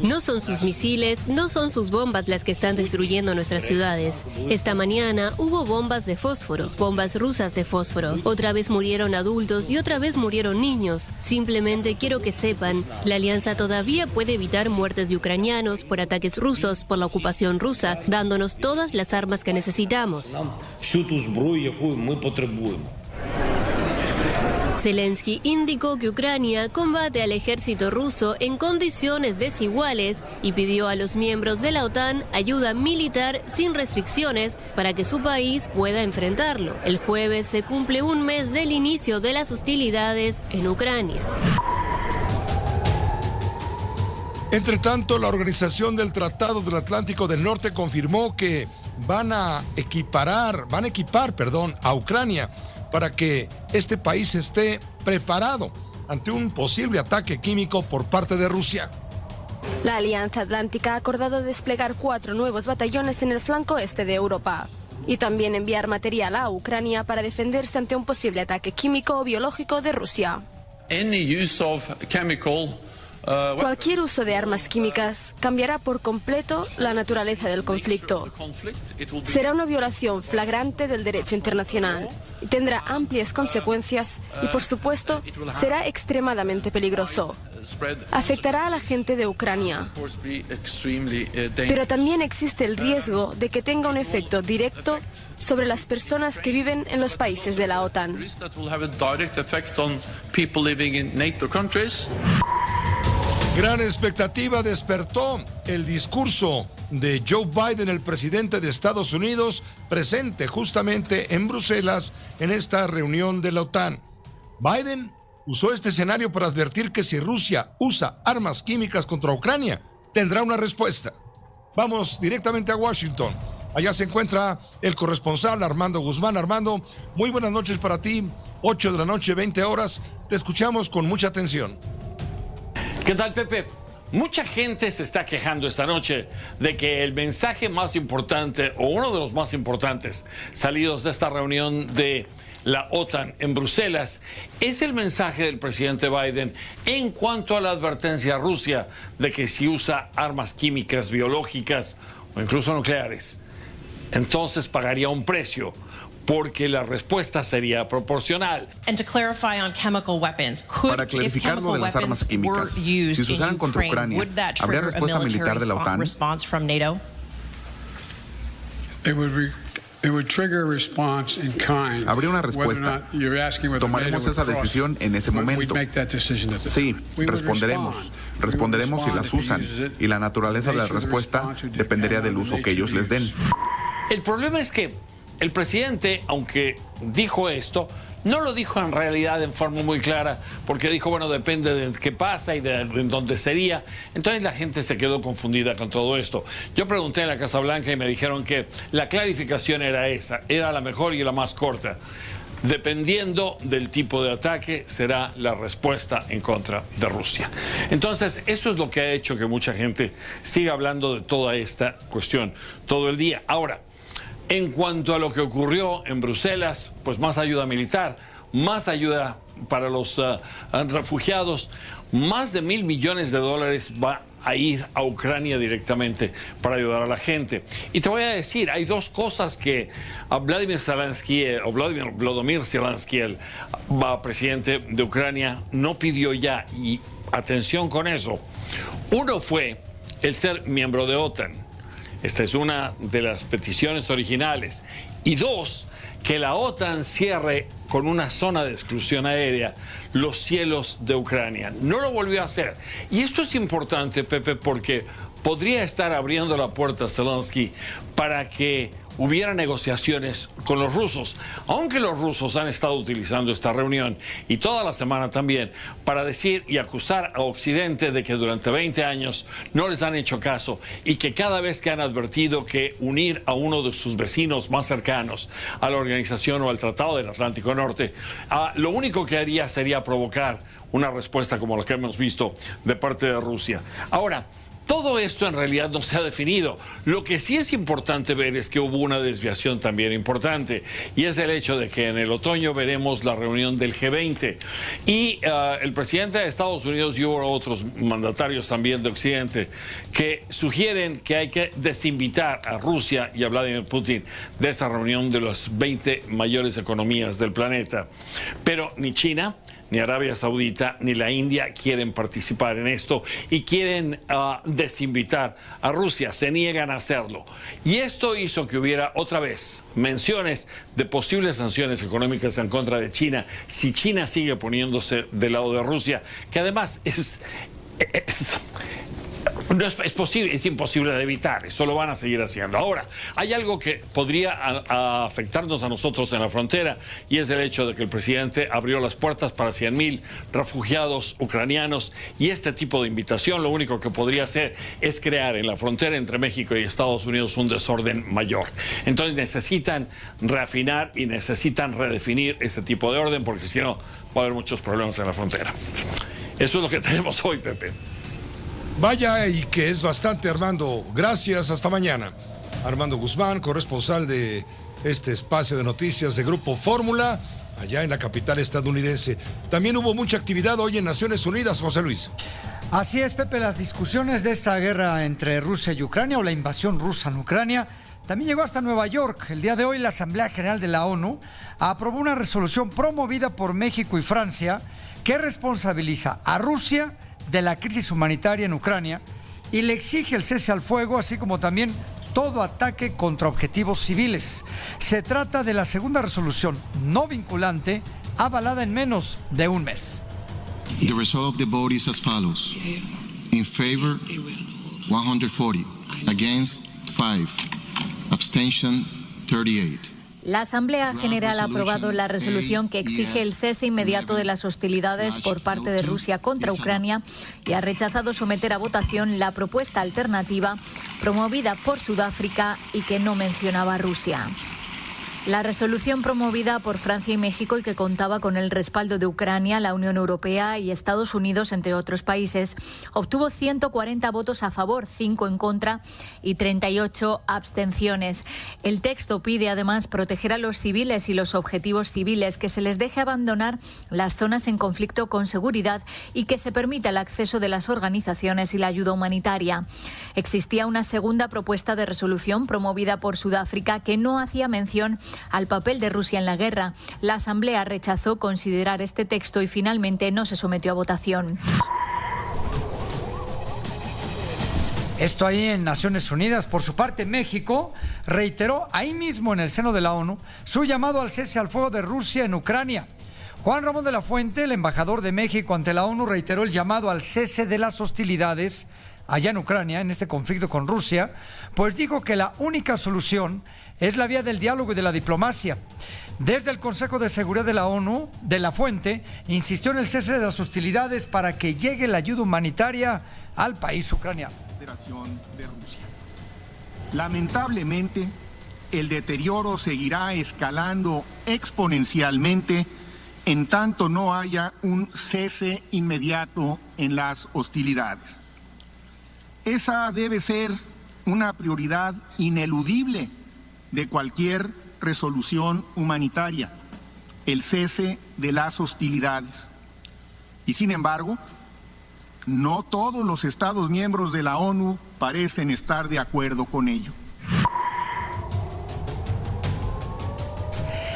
No son sus misiles, no son sus bombas las que están destruyendo nuestras ciudades. Esta mañana hubo bombas de fósforo, bombas rusas de fósforo. Otra vez murieron adultos y otra vez murieron niños. Simplemente quiero que sepan, la alianza todavía puede evitar muertes de ucranianos por ataques rusos, por la ocupación rusa, dándonos todas las armas que necesitamos. Zelensky indicó que Ucrania combate al ejército ruso en condiciones desiguales y pidió a los miembros de la OTAN ayuda militar sin restricciones para que su país pueda enfrentarlo. El jueves se cumple un mes del inicio de las hostilidades en Ucrania. Entre tanto, la Organización del Tratado del Atlántico del Norte confirmó que van a equipar a Ucrania para que este país esté preparado ante un posible ataque químico por parte de Rusia. La Alianza Atlántica ha acordado desplegar 4 nuevos batallones en el flanco este de Europa y también enviar material a Ucrania para defenderse ante un posible ataque químico o biológico de Rusia. Cualquier uso de armas químicas cambiará por completo la naturaleza del conflicto. Será una violación flagrante del derecho internacional y tendrá amplias consecuencias y, por supuesto, será extremadamente peligroso. Afectará a la gente de Ucrania. Pero también existe el riesgo de que tenga un efecto directo sobre las personas que viven en los países de la OTAN. Gran expectativa despertó el discurso de Joe Biden, el presidente de Estados Unidos, presente justamente en Bruselas en esta reunión de la OTAN. Biden usó este escenario para advertir que si Rusia usa armas químicas contra Ucrania, tendrá una respuesta. Vamos directamente a Washington. Allá se encuentra el corresponsal Armando Guzmán. Armando, muy buenas noches para ti. 8 de la noche, 20 horas. Te escuchamos con mucha atención. ¿Qué tal, Pepe? Mucha gente se está quejando esta noche de que el mensaje más importante, o uno de los más importantes, salidos de esta reunión de la OTAN en Bruselas, es el mensaje del presidente Biden en cuanto a la advertencia a Rusia de que si usa armas químicas, biológicas o incluso nucleares, entonces pagaría un precio, porque la respuesta sería proporcional. Para clarificar lo de las armas químicas, si se usaran contra Ucrania, ¿habría respuesta militar de la OTAN? Habría una respuesta. Tomaremos esa decisión en ese momento. Sí, responderemos. Responderemos si las usan, y la naturaleza de la respuesta dependería del uso que ellos les den. El problema es que el presidente, aunque dijo esto, no lo dijo en realidad en forma muy clara, porque dijo, bueno, depende de qué pasa y de dónde sería. Entonces la gente se quedó confundida con todo esto. Yo pregunté en la Casa Blanca y me dijeron que la clarificación era esa, era la mejor y la más corta. Dependiendo del tipo de ataque, será la respuesta en contra de Rusia. Entonces, eso es lo que ha hecho que mucha gente siga hablando de toda esta cuestión todo el día. Ahora, en cuanto a lo que ocurrió en Bruselas, pues más ayuda militar, más ayuda para los refugiados, más de $1.000 millones va a ir a Ucrania directamente para ayudar a la gente. Y te voy a decir, hay dos cosas que Volodymyr Zelensky, el presidente de Ucrania, no pidió ya, y atención con eso. Uno fue el ser miembro de OTAN. Esta es una de las peticiones originales. Y dos, que la OTAN cierre con una zona de exclusión aérea los cielos de Ucrania. No lo volvió a hacer. Y esto es importante, Pepe, porque podría estar abriendo la puerta a Zelensky para que hubiera negociaciones con los rusos, aunque los rusos han estado utilizando esta reunión y toda la semana también para decir y acusar a Occidente de que durante 20 años no les han hecho caso y que cada vez que han advertido que unir a uno de sus vecinos más cercanos a la organización o al Tratado del Atlántico Norte, lo único que haría sería provocar una respuesta como la que hemos visto de parte de Rusia. Ahora, todo esto en realidad no se ha definido. Lo que sí es importante ver es que hubo una desviación también importante, y es el hecho de que en el otoño veremos la reunión del G20 y el presidente de Estados Unidos y otros mandatarios también de Occidente que sugieren que hay que desinvitar a Rusia y a Vladimir Putin de esta reunión de las 20 mayores economías del planeta. Pero ni China, ni Arabia Saudita, ni la India quieren participar en esto y quieren desinvitar a Rusia, se niegan a hacerlo. Y esto hizo que hubiera otra vez menciones de posibles sanciones económicas en contra de China si China sigue poniéndose del lado de Rusia, que además es posible, es imposible de evitar, eso lo van a seguir haciendo. Ahora, hay algo que podría afectarnos a nosotros en la frontera, y es el hecho de que el presidente abrió las puertas para 100,000 refugiados ucranianos, y este tipo de invitación lo único que podría hacer es crear en la frontera entre México y Estados Unidos un desorden mayor. Entonces necesitan reafinar y necesitan redefinir este tipo de orden, porque si no va a haber muchos problemas en la frontera. Eso es lo que tenemos hoy, Pepe. Vaya, y que es bastante, Armando. Gracias, hasta mañana. Armando Guzmán, corresponsal de este espacio de noticias de Grupo Fórmula, allá en la capital estadounidense. También hubo mucha actividad hoy en Naciones Unidas, José Luis. Así es, Pepe, las discusiones de esta guerra entre Rusia y Ucrania, o la invasión rusa en Ucrania, también llegó hasta Nueva York. El día de hoy la Asamblea General de la ONU aprobó una resolución promovida por México y Francia que responsabiliza a Rusia de la crisis humanitaria en Ucrania y le exige el cese al fuego, así como también todo ataque contra objetivos civiles. Se trata de la segunda resolución no vinculante avalada en menos de un mes. The result of the vote is as follows. In favor, 140. Against, 5. Abstention, 38. La Asamblea General ha aprobado la resolución que exige el cese inmediato de las hostilidades por parte de Rusia contra Ucrania y ha rechazado someter a votación la propuesta alternativa promovida por Sudáfrica y que no mencionaba a Rusia. La resolución promovida por Francia y México y que contaba con el respaldo de Ucrania, la Unión Europea y Estados Unidos, entre otros países, obtuvo 140 votos a favor, 5 en contra y 38 abstenciones. El texto pide además proteger a los civiles y los objetivos civiles, que se les deje abandonar las zonas en conflicto con seguridad y que se permita el acceso de las organizaciones y la ayuda humanitaria. Existía una segunda propuesta de resolución promovida por Sudáfrica que no hacía mención al papel de Rusia en la guerra. La Asamblea rechazó considerar este texto y finalmente no se sometió a votación. Esto ahí en Naciones Unidas. Por su parte, México reiteró ahí mismo en el seno de la ONU su llamado al cese al fuego de Rusia en Ucrania. Juan Ramón de la Fuente, el embajador de México ante la ONU, reiteró el llamado al cese de las hostilidades allá en Ucrania, en este conflicto con Rusia, pues dijo que la única solución es la vía del diálogo y de la diplomacia. Desde el Consejo de Seguridad de la ONU, de la Fuente, insistió en el cese de las hostilidades para que llegue la ayuda humanitaria al país ucraniano. Lamentablemente, el deterioro seguirá escalando exponencialmente en tanto no haya un cese inmediato en las hostilidades. Esa debe ser una prioridad ineludible de cualquier resolución humanitaria, el cese de las hostilidades. Y sin embargo, no todos los Estados miembros de la ONU parecen estar de acuerdo con ello.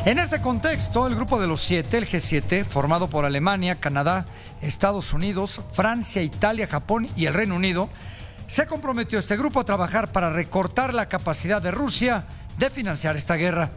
En este contexto, el Grupo de los 7, el G7, formado por Alemania, Canadá, Estados Unidos, Francia, Italia, Japón y el Reino Unido, se comprometió este grupo a trabajar para recortar la capacidad de Rusia de financiar esta guerra.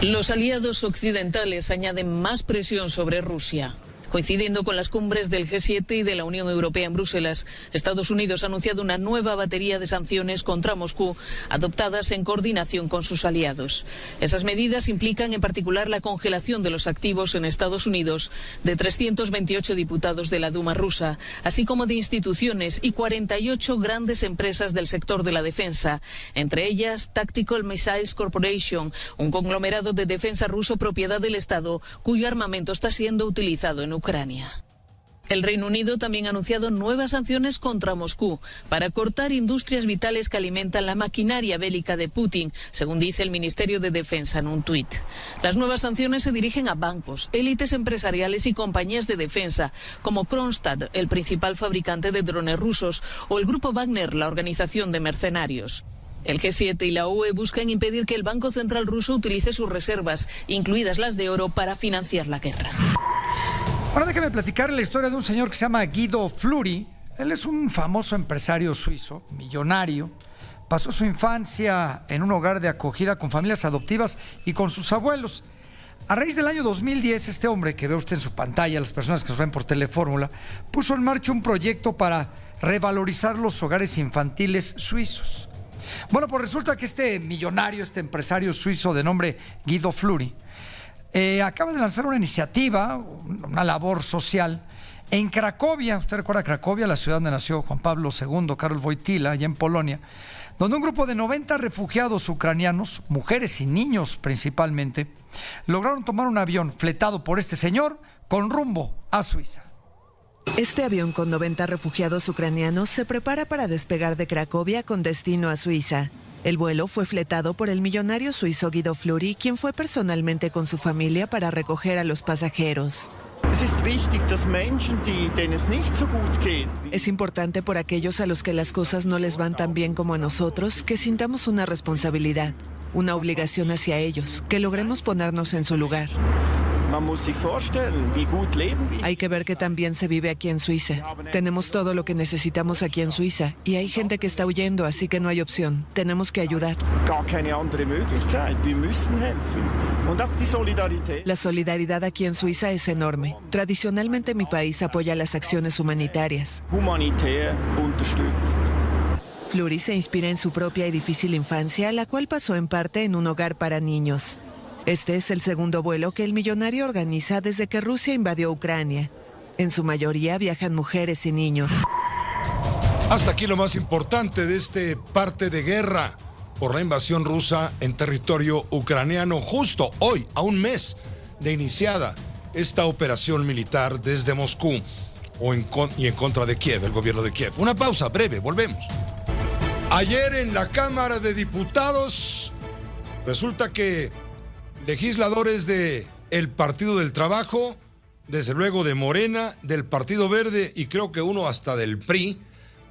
Los aliados occidentales añaden más presión sobre Rusia. Coincidiendo con las cumbres del G7 y de la Unión Europea en Bruselas, Estados Unidos ha anunciado una nueva batería de sanciones contra Moscú, adoptadas en coordinación con sus aliados. Esas medidas implican en particular la congelación de los activos en Estados Unidos de 328 diputados de la Duma rusa, así como de instituciones y 48 grandes empresas del sector de la defensa, entre ellas Tactical Missiles Corporation, un conglomerado de defensa ruso propiedad del Estado, cuyo armamento está siendo utilizado en Ucrania. El Reino Unido también ha anunciado nuevas sanciones contra Moscú para cortar industrias vitales que alimentan la maquinaria bélica de Putin, según dice el Ministerio de Defensa en un tuit. Las nuevas sanciones se dirigen a bancos, élites empresariales y compañías de defensa, como Kronstadt, el principal fabricante de drones rusos, o el grupo Wagner, la organización de mercenarios. El G7 y la UE buscan impedir que el Banco Central ruso utilice sus reservas, incluidas las de oro, para financiar la guerra. Ahora déjeme platicar la historia de un señor que se llama Guido Fluri. Él es un famoso empresario suizo, millonario. Pasó su infancia en un hogar de acogida con familias adoptivas y con sus abuelos. A raíz del año 2010, este hombre que ve usted en su pantalla, las personas que nos ven por Telefórmula, puso en marcha un proyecto para revalorizar los hogares infantiles suizos. Bueno, pues resulta que este millonario, este empresario suizo de nombre Guido Fluri, acaba de lanzar una iniciativa, una labor social en Cracovia. Usted recuerda Cracovia, la ciudad donde nació Juan Pablo II, Karol Wojtyła, allá en Polonia, donde un grupo de 90 refugiados ucranianos, mujeres y niños principalmente, lograron tomar un avión fletado por este señor con rumbo a Suiza. Este avión con 90 refugiados ucranianos se prepara para despegar de Cracovia con destino a Suiza. El vuelo fue fletado por el millonario suizo Guido Fluri, quien fue personalmente con su familia para recoger a los pasajeros. Es importante por aquellos a los que las cosas no les van tan bien como a nosotros, que sintamos una responsabilidad, una obligación hacia ellos, que logremos ponernos en su lugar. Hay que ver que también se vive aquí en Suiza. Tenemos todo lo que necesitamos aquí en Suiza y hay gente que está huyendo, así que no hay opción. Tenemos que ayudar. La solidaridad aquí en Suiza es enorme. Tradicionalmente mi país apoya las acciones humanitarias. Fluri se inspira en su propia y difícil infancia, la cual pasó en parte en un hogar para niños. Este es el segundo vuelo que el millonario organiza desde que Rusia invadió Ucrania. En su mayoría viajan mujeres y niños. Hasta aquí lo más importante de este parte de guerra por la invasión rusa en territorio ucraniano, justo hoy, a un mes de iniciada esta operación militar desde Moscú y en contra de Kiev, el gobierno de Kiev. Una pausa breve, volvemos. Ayer en la Cámara de Diputados resulta que legisladores de el Partido del Trabajo, desde luego de Morena, del Partido Verde y creo que uno hasta del PRI,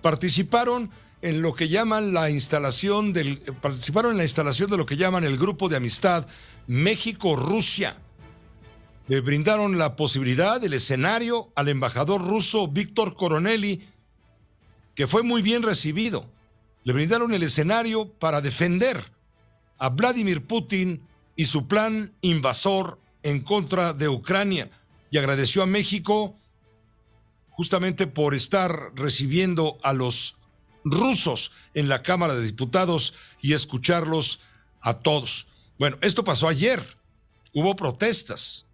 participaron en lo que llaman la instalación de lo que llaman el Grupo de Amistad México-Rusia. Le brindaron la posibilidad, el escenario al embajador ruso Víctor Coronelli, que fue muy bien recibido. Le brindaron el escenario para defender a Vladimir Putin y su plan invasor en contra de Ucrania, y agradeció a México justamente por estar recibiendo a los rusos en la Cámara de Diputados y escucharlos a todos. Bueno, esto pasó ayer, hubo protestas,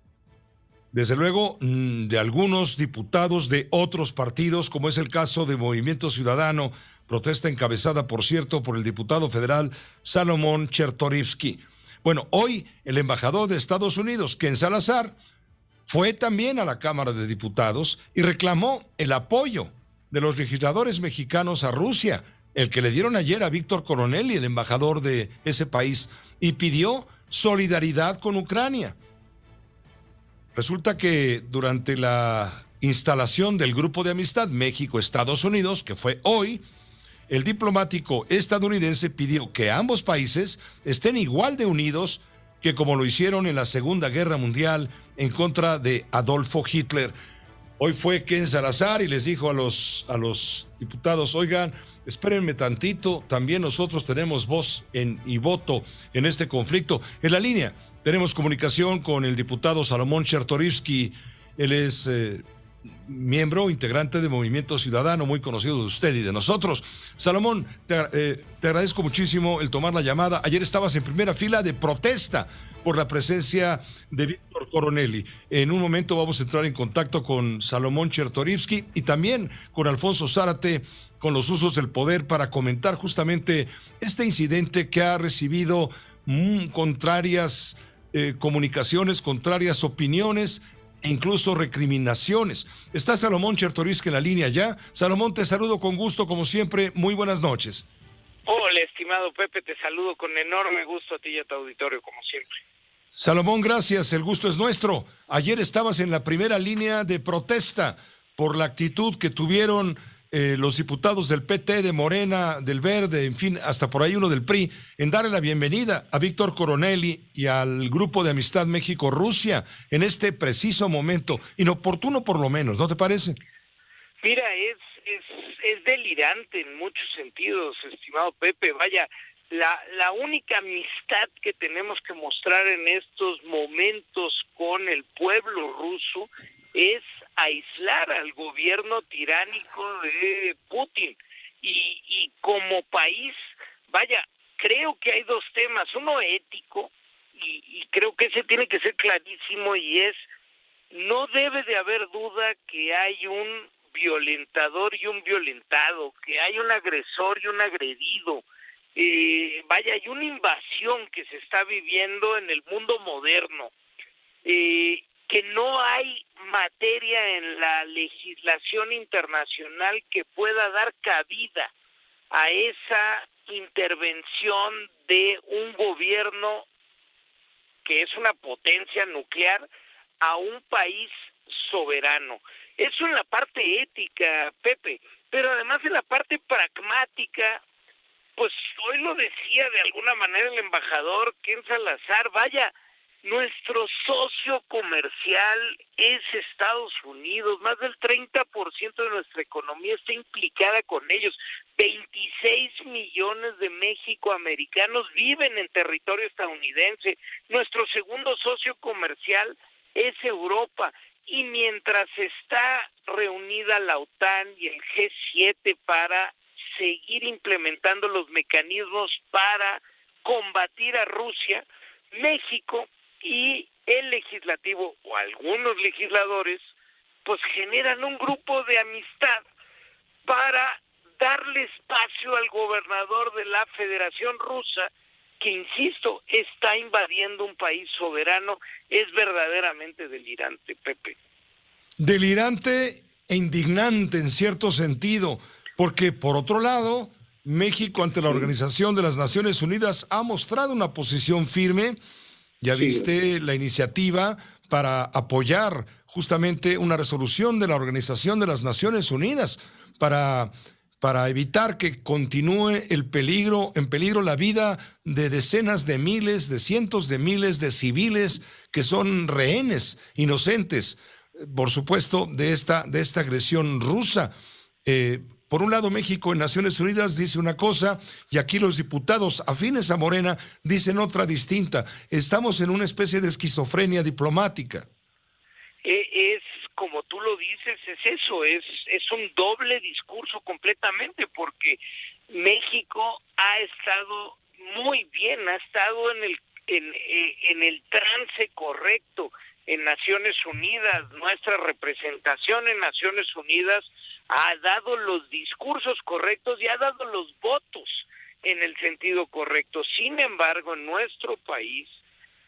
desde luego de algunos diputados de otros partidos, como es el caso de Movimiento Ciudadano, protesta encabezada, por cierto, por el diputado federal Salomón Chertorivsky. Bueno, hoy el embajador de Estados Unidos, Ken Salazar, fue también a la Cámara de Diputados y reclamó el apoyo de los legisladores mexicanos a Rusia, el que le dieron ayer a Víctor Coronelli, el embajador de ese país, y pidió solidaridad con Ucrania. Resulta que durante la instalación del Grupo de Amistad México-Estados Unidos, que fue hoy, el diplomático estadounidense pidió que ambos países estén igual de unidos que como lo hicieron en la Segunda Guerra Mundial en contra de Adolfo Hitler. Hoy fue Ken Salazar y les dijo a los diputados, oigan, espérenme tantito, también nosotros tenemos voz y voto en este conflicto. En la línea tenemos comunicación con el diputado Salomón Chertorivsky. Él es miembro, integrante de Movimiento Ciudadano, muy conocido de usted y de nosotros. Salomón, te agradezco muchísimo el tomar la llamada. Ayer estabas en primera fila de protesta por la presencia de Víctor Coronelli. En un momento vamos a entrar en contacto con Salomón Chertorivsky y también con Alfonso Zárate, con los usos del poder, para comentar justamente este incidente que ha recibido contrarias comunicaciones, contrarias opiniones e incluso recriminaciones. Está Salomón Chertorivsky en la línea ya. Salomón, te saludo con gusto, como siempre. Muy buenas noches. Hola, estimado Pepe, te saludo con enorme gusto a ti y a tu auditorio, como siempre. Salomón, gracias, el gusto es nuestro. Ayer estabas en la primera línea de protesta por la actitud que tuvieron los diputados del PT, de Morena, del Verde, en fin, hasta por ahí uno del PRI, en darle la bienvenida a Víctor Coronelli y al Grupo de Amistad México-Rusia en este preciso momento, inoportuno por lo menos, ¿no te parece? Mira, es delirante en muchos sentidos, estimado Pepe. Vaya, la única amistad que tenemos que mostrar en estos momentos con el pueblo ruso es aislar al gobierno tiránico de Putin. Y como país, vaya, creo que hay dos temas, uno ético, y creo que ese tiene que ser clarísimo, y es, no debe de haber duda que hay un violentador y un violentado, que hay un agresor y un agredido. Vaya, hay una invasión que se está viviendo en el mundo moderno, que no hay materia en la legislación internacional que pueda dar cabida a esa intervención de un gobierno que es una potencia nuclear a un país soberano. Eso en la parte ética, Pepe, pero además en la parte pragmática, pues hoy lo decía de alguna manera el embajador Ken Salazar, vaya, nuestro socio comercial es Estados Unidos, más del 30% de nuestra economía está implicada con ellos, 26 millones de mexicoamericanos viven en territorio estadounidense, nuestro segundo socio comercial es Europa, y mientras está reunida la OTAN y el G7 para seguir implementando los mecanismos para combatir a Rusia, México y el legislativo o algunos legisladores pues generan un grupo de amistad para darle espacio al gobernador de la Federación Rusa, que insisto, está invadiendo un país soberano. Es verdaderamente delirante, Pepe. Delirante e indignante en cierto sentido, porque por otro lado, México ante la Organización de las Naciones Unidas ha mostrado una posición firme. Ya viste la iniciativa para apoyar justamente una resolución de la Organización de las Naciones Unidas para evitar que continúe en peligro la vida de decenas de miles, de cientos de miles de civiles que son rehenes inocentes, por supuesto, de esta agresión rusa. Por un lado, México en Naciones Unidas dice una cosa y aquí los diputados afines a Morena dicen otra distinta. Estamos en una especie de esquizofrenia diplomática. Es como tú lo dices, es eso, es un doble discurso completamente, porque México ha estado muy bien, ha estado en el trance correcto en Naciones Unidas. Nuestra representación en Naciones Unidas ha dado los discursos correctos y ha dado los votos en el sentido correcto. Sin embargo, en nuestro país,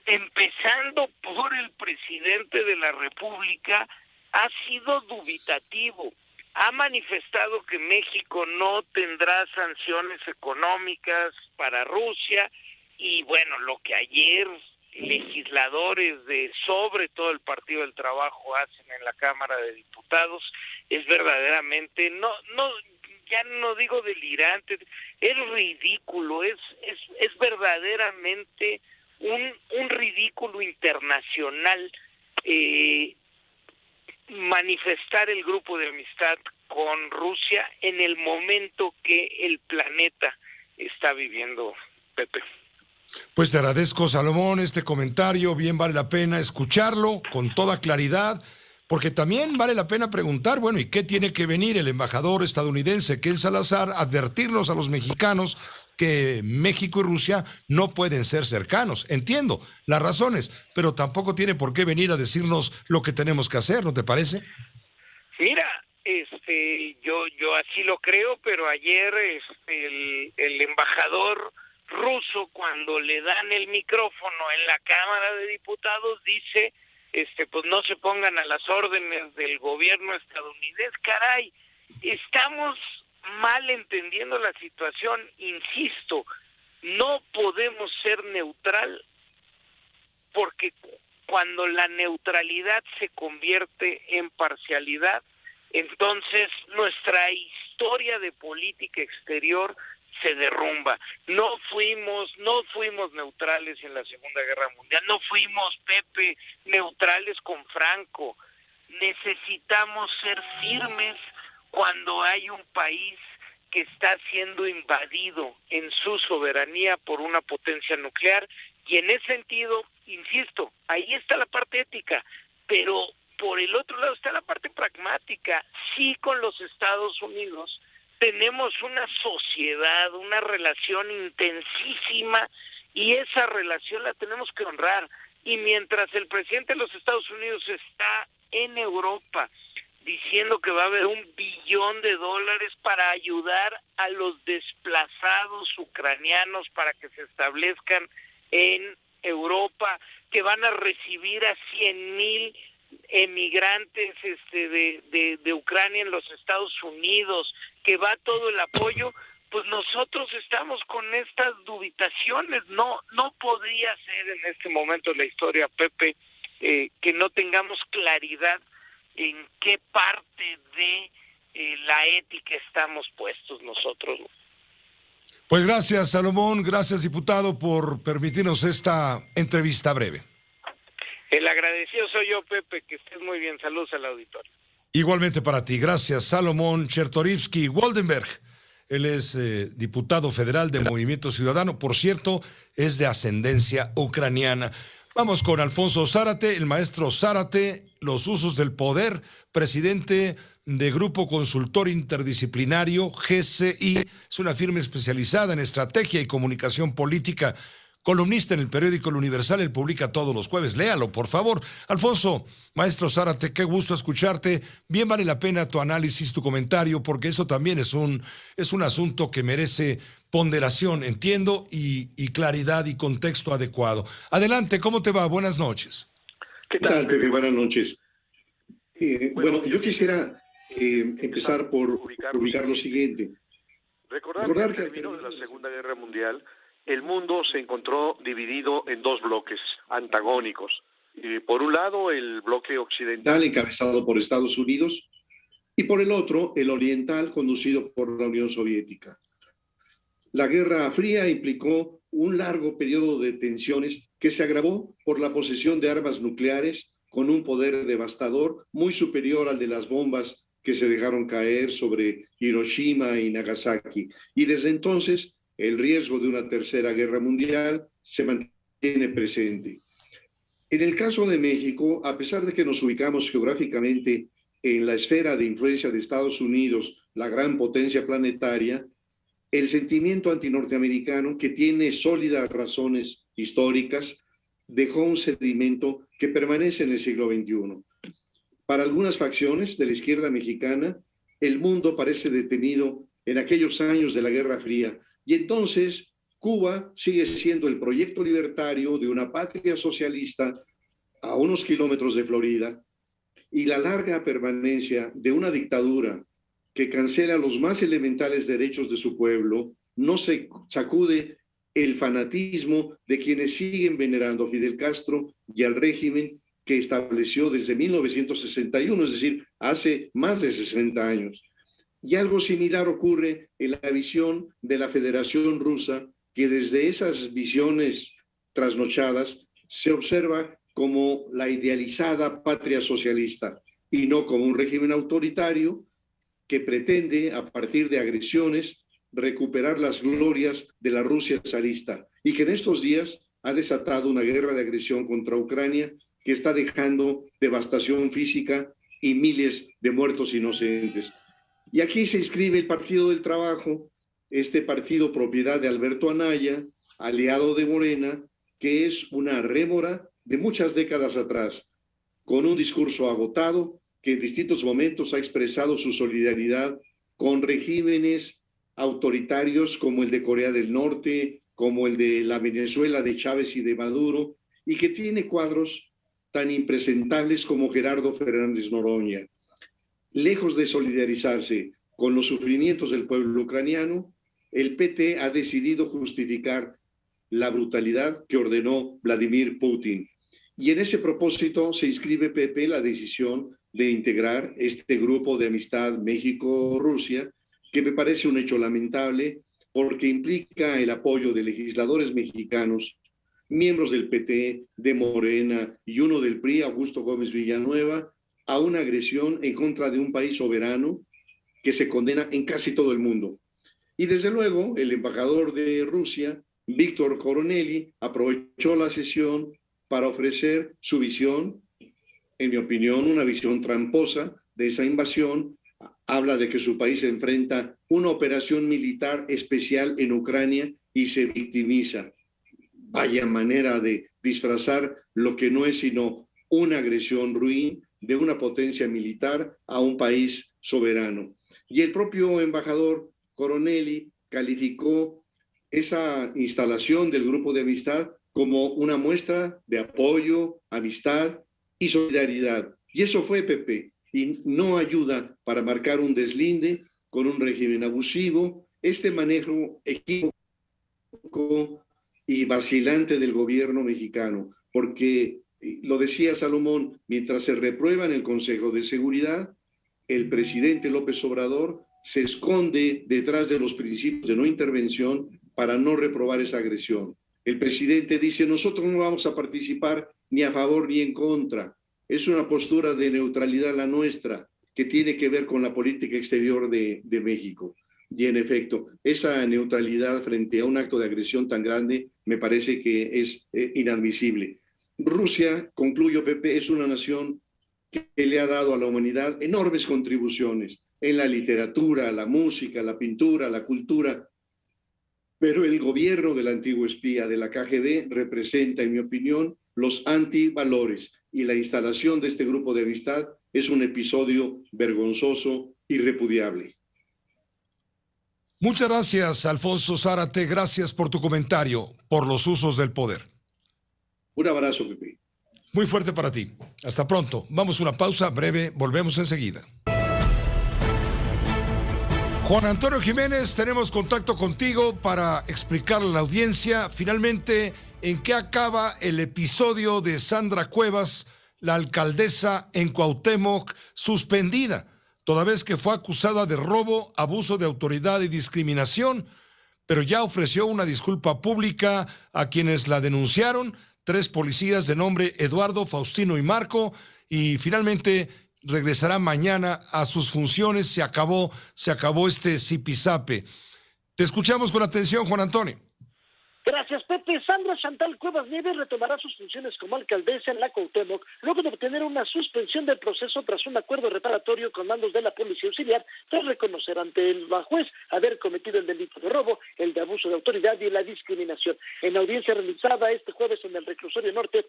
empezando por el presidente de la República, ha sido dubitativo. Ha manifestado que México no tendrá sanciones económicas para Rusia, y bueno, lo que ayer legisladores de sobre todo el Partido del Trabajo hacen en la Cámara de Diputados es verdaderamente, ya no digo delirante, es ridículo, es verdaderamente un ridículo internacional manifestar el grupo de amistad con Rusia en el momento que el planeta está viviendo, Pepe. Pues te agradezco, Salomón, este comentario, bien vale la pena escucharlo con toda claridad, Porque también vale la pena preguntar, bueno, ¿y qué tiene que venir el embajador estadounidense Ken Salazar a advertirnos a los mexicanos que México y Rusia no pueden ser cercanos? Entiendo las razones, pero tampoco tiene por qué venir a decirnos lo que tenemos que hacer, ¿no te parece? Mira, yo así lo creo, pero ayer el embajador ruso, cuando le dan el micrófono en la Cámara de Diputados, dice, pues no se pongan a las órdenes del gobierno estadounidense. Caray, estamos mal entendiendo la situación. Insisto, no podemos ser neutral, porque cuando la neutralidad se convierte en parcialidad, entonces nuestra historia de política exterior se derrumba. No fuimos neutrales en la Segunda Guerra Mundial, no fuimos, Pepe, neutrales con Franco. Necesitamos ser firmes cuando hay un país que está siendo invadido en su soberanía por una potencia nuclear, y en ese sentido, insisto, ahí está la parte ética, pero por el otro lado está la parte pragmática. Sí, con los Estados Unidos tenemos una sociedad, una relación intensísima, y esa relación la tenemos que honrar. Y mientras el presidente de los Estados Unidos está en Europa diciendo que va a haber $1 billón para ayudar a los desplazados ucranianos para que se establezcan en Europa, que van a recibir a 100,000 emigrantes de Ucrania en los Estados Unidos, que va todo el apoyo, pues nosotros estamos con estas dubitaciones. No podría ser en este momento de la historia, Pepe, que no tengamos claridad en qué parte de la ética estamos puestos nosotros. Pues gracias, Salomón, gracias, diputado, por permitirnos esta entrevista breve. El agradecido soy yo, Pepe, que estés muy bien. Saludos al auditorio. Igualmente para ti, gracias, Salomón Chertorivsky Woldenberg. Él es diputado federal de Movimiento Ciudadano, por cierto, es de ascendencia ucraniana. Vamos con Alfonso Zárate, el maestro Zárate, los usos del poder, presidente de Grupo Consultor Interdisciplinario, GCI, es una firma especializada en estrategia y comunicación política, columnista en el periódico El Universal, él publica todos los jueves, léalo, por favor. Alfonso, maestro Zárate, qué gusto escucharte, bien vale la pena tu análisis, tu comentario, porque eso también es un asunto que merece ponderación, entiendo, y claridad y contexto adecuado. Adelante, ¿cómo te va? Buenas noches. ¿Qué tal, Pepe? Buenas noches. Bueno, yo quisiera empezar por ubicar lo siguiente. Recordar que al término de la Segunda Guerra Mundial, el mundo se encontró dividido en dos bloques antagónicos. Por un lado, el bloque occidental, encabezado por Estados Unidos, y por el otro, el oriental, conducido por la Unión Soviética. La Guerra Fría implicó un largo periodo de tensiones que se agravó por la posesión de armas nucleares con un poder devastador muy superior al de las bombas que se dejaron caer sobre Hiroshima y Nagasaki. Y desde entonces, el riesgo de una tercera guerra mundial se mantiene presente. En el caso de México, a pesar de que nos ubicamos geográficamente en la esfera de influencia de Estados Unidos, la gran potencia planetaria, el sentimiento antinorteamericano, que tiene sólidas razones históricas, dejó un sedimento que permanece en el siglo XXI. Para algunas facciones de la izquierda mexicana, el mundo parece detenido en aquellos años de la Guerra Fría, y entonces Cuba sigue siendo el proyecto libertario de una patria socialista a unos kilómetros de Florida, y la larga permanencia de una dictadura que cancela los más elementales derechos de su pueblo no se sacude el fanatismo de quienes siguen venerando a Fidel Castro y al régimen que estableció desde 1961, es decir, hace más de 60 años. Y algo similar ocurre en la visión de la Federación Rusa, que desde esas visiones trasnochadas se observa como la idealizada patria socialista y no como un régimen autoritario que pretende, a partir de agresiones, recuperar las glorias de la Rusia zarista, y que en estos días ha desatado una guerra de agresión contra Ucrania que está dejando devastación física y miles de muertos inocentes. Y aquí se inscribe el Partido del Trabajo, este partido propiedad de Alberto Anaya, aliado de Morena, que es una rémora de muchas décadas atrás, con un discurso agotado que en distintos momentos ha expresado su solidaridad con regímenes autoritarios como el de Corea del Norte, como el de la Venezuela de Chávez y de Maduro, y que tiene cuadros tan impresentables como Gerardo Fernández Noroña. Lejos de solidarizarse con los sufrimientos del pueblo ucraniano, el PT ha decidido justificar la brutalidad que ordenó Vladimir Putin. Y en ese propósito se inscribe, Pepe, la decisión de integrar este grupo de amistad México-Rusia, que me parece un hecho lamentable porque implica el apoyo de legisladores mexicanos, miembros del PT, de Morena y uno del PRI, Augusto Gómez Villanueva, a una agresión en contra de un país soberano que se condena en casi todo el mundo. Y desde luego, el embajador de Rusia, Víctor Coronelli, aprovechó la sesión para ofrecer su visión, en mi opinión, una visión tramposa de esa invasión. Habla de que su país enfrenta una operación militar especial en Ucrania y se victimiza. Vaya manera de disfrazar lo que no es sino una agresión ruin de una potencia militar a un país soberano. Y el propio embajador Coronelli calificó esa instalación del grupo de amistad como una muestra de apoyo, amistad y solidaridad. Y eso fue, Pepe, y no ayuda para marcar un deslinde con un régimen abusivo, este manejo equívoco y vacilante del gobierno mexicano, porque, lo decía Salomón, mientras se reprueba en el Consejo de Seguridad, el presidente López Obrador se esconde detrás de los principios de no intervención para no reprobar esa agresión. El presidente dice, nosotros no vamos a participar ni a favor ni en contra. Es una postura de neutralidad la nuestra, que tiene que ver con la política exterior de México. Y en efecto, esa neutralidad frente a un acto de agresión tan grande me parece que es inadmisible. Rusia, concluyo, Pepe, es una nación que le ha dado a la humanidad enormes contribuciones en la literatura, la música, la pintura, la cultura. Pero el gobierno del antiguo espía de la KGB representa, en mi opinión, los antivalores, y la instalación de este grupo de amistad es un episodio vergonzoso y repudiable. Muchas gracias, Alfonso Zárate. Gracias por tu comentario, por los usos del poder. Un abrazo, Pepe. Muy fuerte para ti. Hasta pronto. Vamos a una pausa breve. Volvemos enseguida. Juan Antonio Jiménez, tenemos contacto contigo para explicarle a la audiencia finalmente en qué acaba el episodio de Sandra Cuevas, la alcaldesa en Cuauhtémoc, suspendida, toda vez que fue acusada de robo, abuso de autoridad y discriminación, pero ya ofreció una disculpa pública a quienes la denunciaron, 3 policías de nombre Eduardo, Faustino y Marco, y finalmente regresará mañana a sus funciones. Se acabó este zipizape. Te escuchamos con atención, Juan Antonio. Gracias, Pepe. Sandra Chantal Cuevas Nieves retomará sus funciones como alcaldesa en la Cuauhtémoc, luego de obtener una suspensión del proceso tras un acuerdo reparatorio con mandos de la Policía Auxiliar, tras reconocer ante la juez haber cometido el delito de robo, el de abuso de autoridad y la discriminación. En audiencia realizada este jueves en el Reclusorio Norte,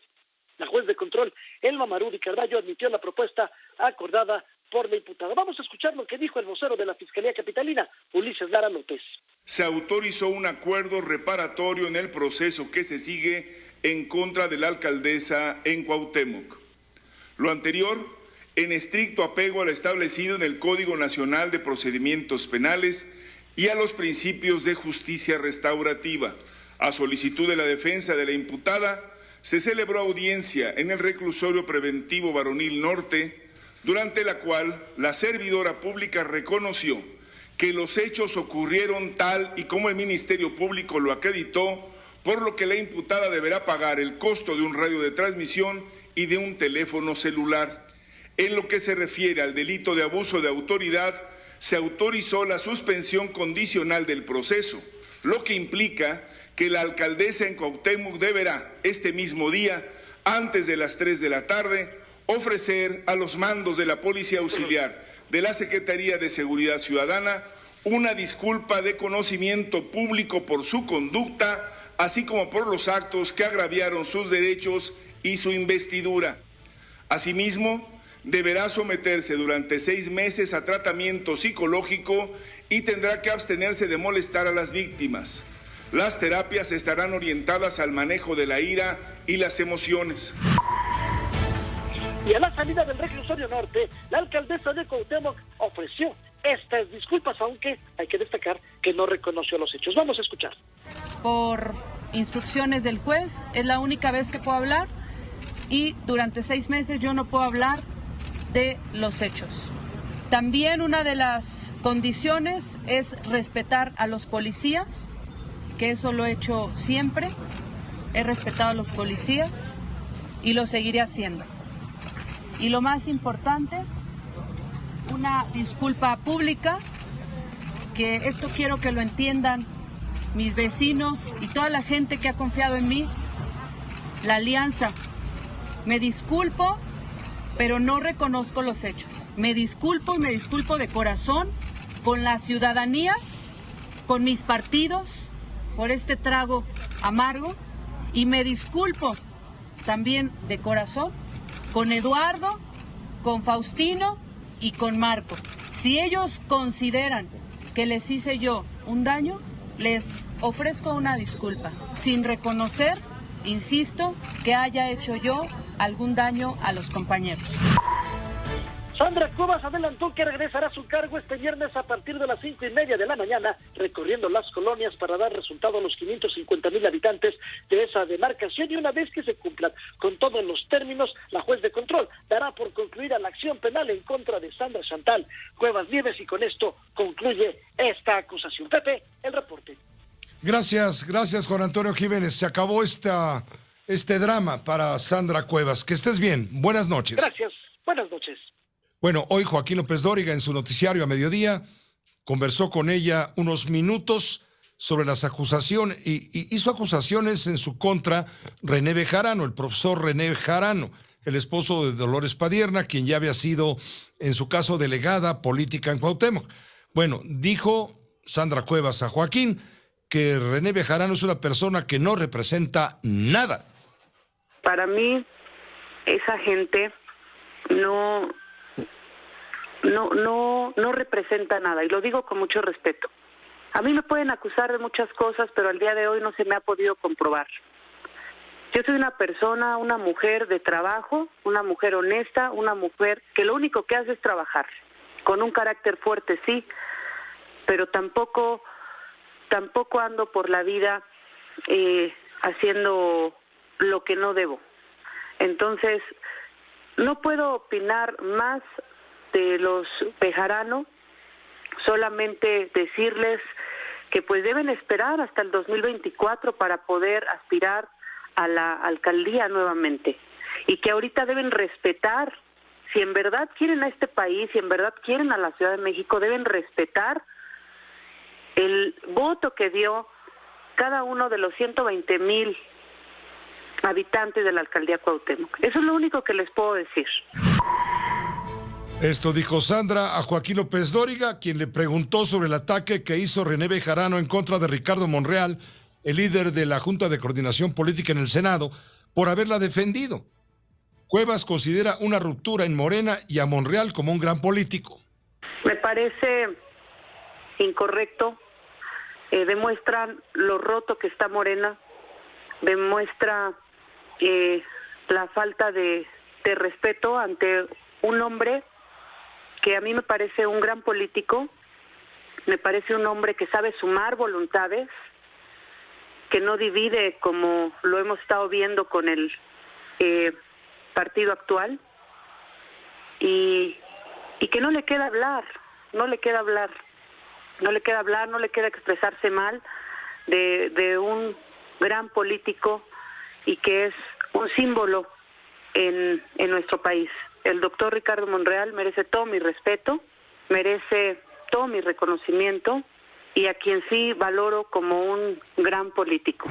la juez de control, Elma Marudi Carballo, admitió la propuesta acordada por la imputada. Vamos a escuchar lo que dijo el vocero de la Fiscalía Capitalina, Ulises Lara López. Se autorizó un acuerdo reparatorio en el proceso que se sigue en contra de la alcaldesa en Cuauhtémoc. Lo anterior, en estricto apego a lo establecido en el Código Nacional de Procedimientos Penales y a los principios de justicia restaurativa. A solicitud de la defensa de la imputada, se celebró audiencia en el Reclusorio Preventivo Varonil Norte, durante la cual la servidora pública reconoció que los hechos ocurrieron tal y como el Ministerio Público lo acreditó, por lo que la imputada deberá pagar el costo de un radio de transmisión y de un teléfono celular. En lo que se refiere al delito de abuso de autoridad, se autorizó la suspensión condicional del proceso, lo que implica que la alcaldesa en Cuauhtémoc deberá, este mismo día, antes de las 3 de la tarde, ofrecer a los mandos de la Policía Auxiliar de la Secretaría de Seguridad Ciudadana una disculpa de conocimiento público por su conducta, así como por los actos que agraviaron sus derechos y su investidura. Asimismo, deberá someterse durante 6 meses a tratamiento psicológico y tendrá que abstenerse de molestar a las víctimas. Las terapias estarán orientadas al manejo de la ira y las emociones. Y a la salida del reclusorio norte, la alcaldesa de Cuauhtémoc ofreció estas disculpas, aunque hay que destacar que no reconoció los hechos. Vamos a escuchar. Por instrucciones del juez, es la única vez que puedo hablar y durante 6 meses yo no puedo hablar de los hechos. También una de las condiciones es respetar a los policías, que eso lo he hecho siempre, he respetado a los policías y lo seguiré haciendo. Y lo más importante, una disculpa pública, que esto quiero que lo entiendan mis vecinos y toda la gente que ha confiado en mí, la alianza. Me disculpo, pero no reconozco los hechos. Me disculpo y me disculpo de corazón con la ciudadanía, con mis partidos, por este trago amargo, y me disculpo también de corazón con Eduardo, con Faustino y con Marco. Si ellos consideran que les hice yo un daño, les ofrezco una disculpa, sin reconocer, insisto, que haya hecho yo algún daño a los compañeros. Sandra Cuevas adelantó que regresará a su cargo este viernes a partir de las 5:30 de la mañana, recorriendo las colonias para dar resultado a los 550,000 habitantes de esa demarcación, y una vez que se cumplan con todos los términos, la juez de control dará por concluida la acción penal en contra de Sandra Chantal Cuevas Nieves, y con esto concluye esta acusación. Pepe, el reporte. Gracias Juan Antonio Jiménez. Se acabó este drama para Sandra Cuevas. Que estés bien. Buenas noches. Gracias. Buenas noches. Bueno, hoy Joaquín López Dóriga en su noticiario a mediodía conversó con ella unos minutos sobre las acusaciones y hizo acusaciones en su contra René Bejarano, el profesor René Bejarano, el esposo de Dolores Padierna, quien ya había sido en su caso delegada política en Cuauhtémoc. Bueno, dijo Sandra Cuevas a Joaquín que René Bejarano es una persona que no representa nada. Para mí, esa gente no representa nada, y lo digo con mucho respeto. A mí me pueden acusar de muchas cosas, pero al día de hoy no se me ha podido comprobar. Yo soy una persona, una mujer de trabajo, una mujer honesta, una mujer que lo único que hace es trabajar, con un carácter fuerte, sí, pero tampoco ando por la vida haciendo lo que no debo. Entonces, no puedo opinar más de los Bejarano, solamente decirles que pues deben esperar hasta el 2024 para poder aspirar a la alcaldía nuevamente, y que ahorita deben respetar, si en verdad quieren a este país, si en verdad quieren a la Ciudad de México, deben respetar el voto que dio cada uno de los 120,000 habitantes de la alcaldía Cuauhtémoc. Eso es lo único que les puedo decir. Esto dijo Sandra a Joaquín López Dóriga, quien le preguntó sobre el ataque que hizo René Bejarano en contra de Ricardo Monreal, el líder de la Junta de Coordinación Política en el Senado, por haberla defendido. Cuevas considera una ruptura en Morena y a Monreal como un gran político. Me parece incorrecto, demuestran lo roto que está Morena, demuestra la falta de respeto ante un hombre que a mí me parece un gran político, me parece un hombre que sabe sumar voluntades, que no divide como lo hemos estado viendo con el partido actual, y que no le queda hablar, no le queda expresarse mal de un gran político y que es un símbolo en nuestro país. El doctor Ricardo Monreal merece todo mi respeto, merece todo mi reconocimiento, y a quien sí valoro como un gran político.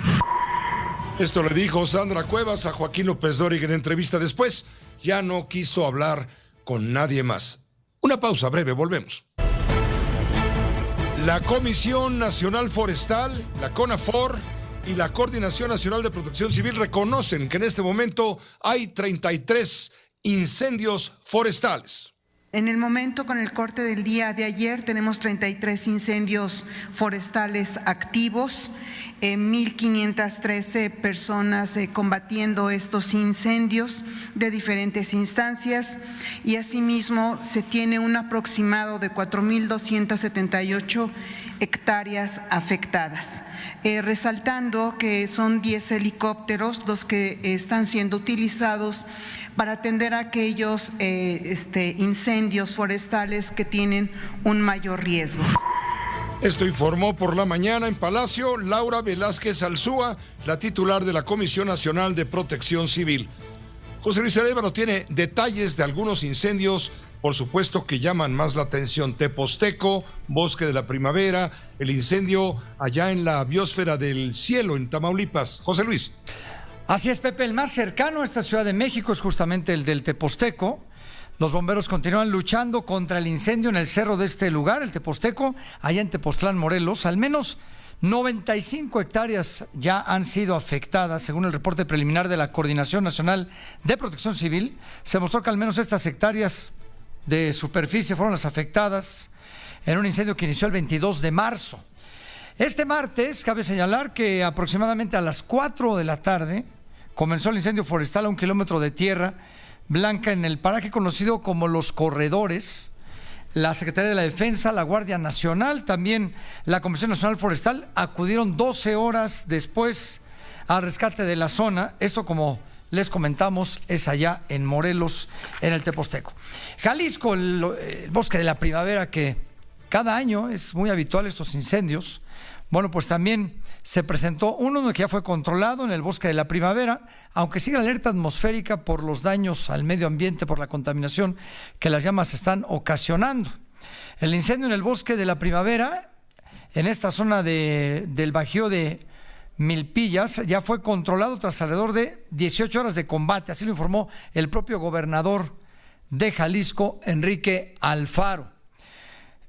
Esto le dijo Sandra Cuevas a Joaquín López Dóriga en entrevista. Después ya no quiso hablar con nadie más. Una pausa breve, volvemos. La Comisión Nacional Forestal, la CONAFOR y la Coordinación Nacional de Protección Civil reconocen que en este momento hay 33 incendios forestales. En el momento, con el corte del día de ayer, tenemos 33 incendios forestales activos, 1.513 personas combatiendo estos incendios de diferentes instancias, y asimismo se tiene un aproximado de 4.278 hectáreas afectadas. Resaltando que son 10 helicópteros los que están siendo utilizados para atender a aquellos incendios forestales que tienen un mayor riesgo. Esto informó por la mañana en Palacio Laura Velázquez Alzúa, la titular de la Comisión Nacional de Protección Civil. José Luis Arévalo tiene detalles de algunos incendios, por supuesto, que llaman más la atención. Teposteco, Bosque de la Primavera, el incendio allá en la biosfera del cielo en Tamaulipas. José Luis. Así es, Pepe, el más cercano a esta Ciudad de México es justamente el del Teposteco. Los bomberos continúan luchando contra el incendio en el cerro de este lugar, el Teposteco, allá en Tepoztlán, Morelos. Al menos 95 hectáreas ya han sido afectadas. Según el reporte preliminar de la Coordinación Nacional de Protección Civil, se mostró que al menos estas hectáreas de superficie fueron las afectadas en un incendio que inició el 22 de marzo. Este martes, cabe señalar que aproximadamente a las 4 de la tarde comenzó el incendio forestal a 1 kilómetro de Tierra Blanca en el paraje conocido como Los Corredores. La Secretaría de la Defensa, la Guardia Nacional, también la Comisión Nacional Forestal acudieron 12 horas después al rescate de la zona. Esto, como les comentamos, es allá en Morelos, en el Teposteco. Jalisco, el Bosque de la Primavera, que cada año es muy habitual estos incendios. Bueno, pues también se presentó uno que ya fue controlado en el Bosque de la Primavera, aunque sigue la alerta atmosférica por los daños al medio ambiente, por la contaminación que las llamas están ocasionando. El incendio en el Bosque de la Primavera, en esta zona del Bajío de Milpillas, ya fue controlado tras alrededor de 18 horas de combate, así lo informó el propio gobernador de Jalisco, Enrique Alfaro.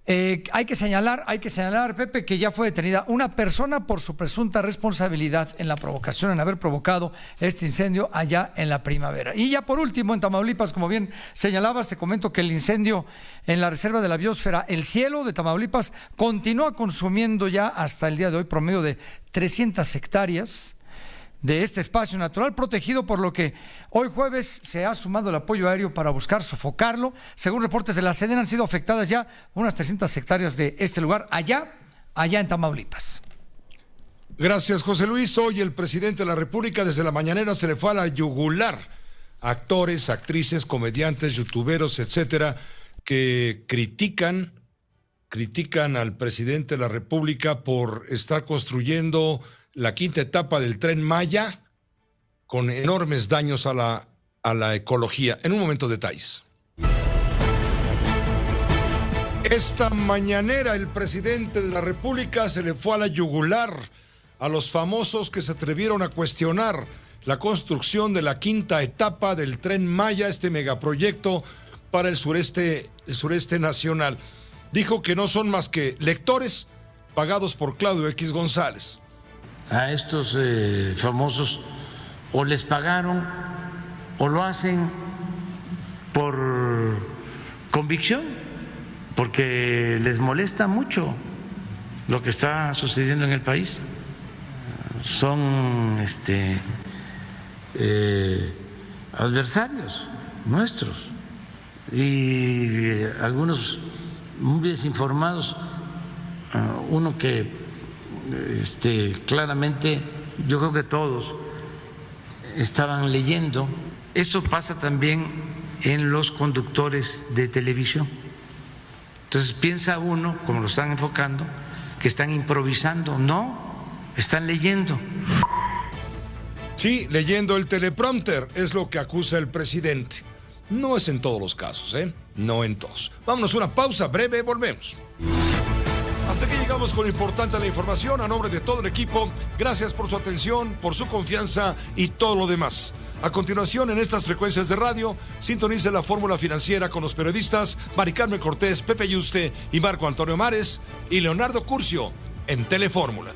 Hay que señalar, Pepe, que ya fue detenida una persona por su presunta responsabilidad en la provocación, en haber provocado este incendio allá en la Primavera. Y ya por último, en Tamaulipas, como bien señalabas, te comento que el incendio en la reserva de la biosfera El Cielo de Tamaulipas continúa consumiendo ya hasta el día de hoy promedio de 300 hectáreas de este espacio natural protegido, por lo que hoy jueves se ha sumado el apoyo aéreo para buscar sofocarlo. Según reportes de la SEDEN, han sido afectadas ya unas 300 hectáreas de este lugar allá en Tamaulipas. Gracias, José Luis. Hoy el presidente de la República desde la mañanera se le fue a la yugular a actores, actrices, comediantes, youtuberos, etcétera, que critican al presidente de la República por estar construyendo la quinta etapa del Tren Maya con enormes daños a la ecología. En un momento, detalles. Esta mañanera el presidente de la República se le fue a la yugular a los famosos que se atrevieron a cuestionar la construcción de la quinta etapa del Tren Maya, este megaproyecto para el sureste nacional. Dijo que no son más que lectores pagados por Claudio X González. A estos famosos o les pagaron o lo hacen por convicción, porque les molesta mucho lo que está sucediendo en el país. Son adversarios nuestros y algunos muy desinformados. Uno que claramente, yo creo que todos estaban leyendo. Esto pasa también en los conductores de televisión. Entonces piensa uno, como lo están enfocando, que están improvisando. No, están leyendo. Sí, leyendo el teleprompter es lo que acusa el presidente. No es en todos los casos, no en todos. Vámonos a una pausa breve, volvemos. Hasta aquí llegamos con lo importante de la información. A nombre de todo el equipo, gracias por su atención, por su confianza y todo lo demás. A continuación, en estas frecuencias de radio, sintonice la Fórmula Financiera con los periodistas Mari Carmen Cortés, Pepe Yuste y Marco Antonio Mares y Leonardo Curcio en Telefórmula.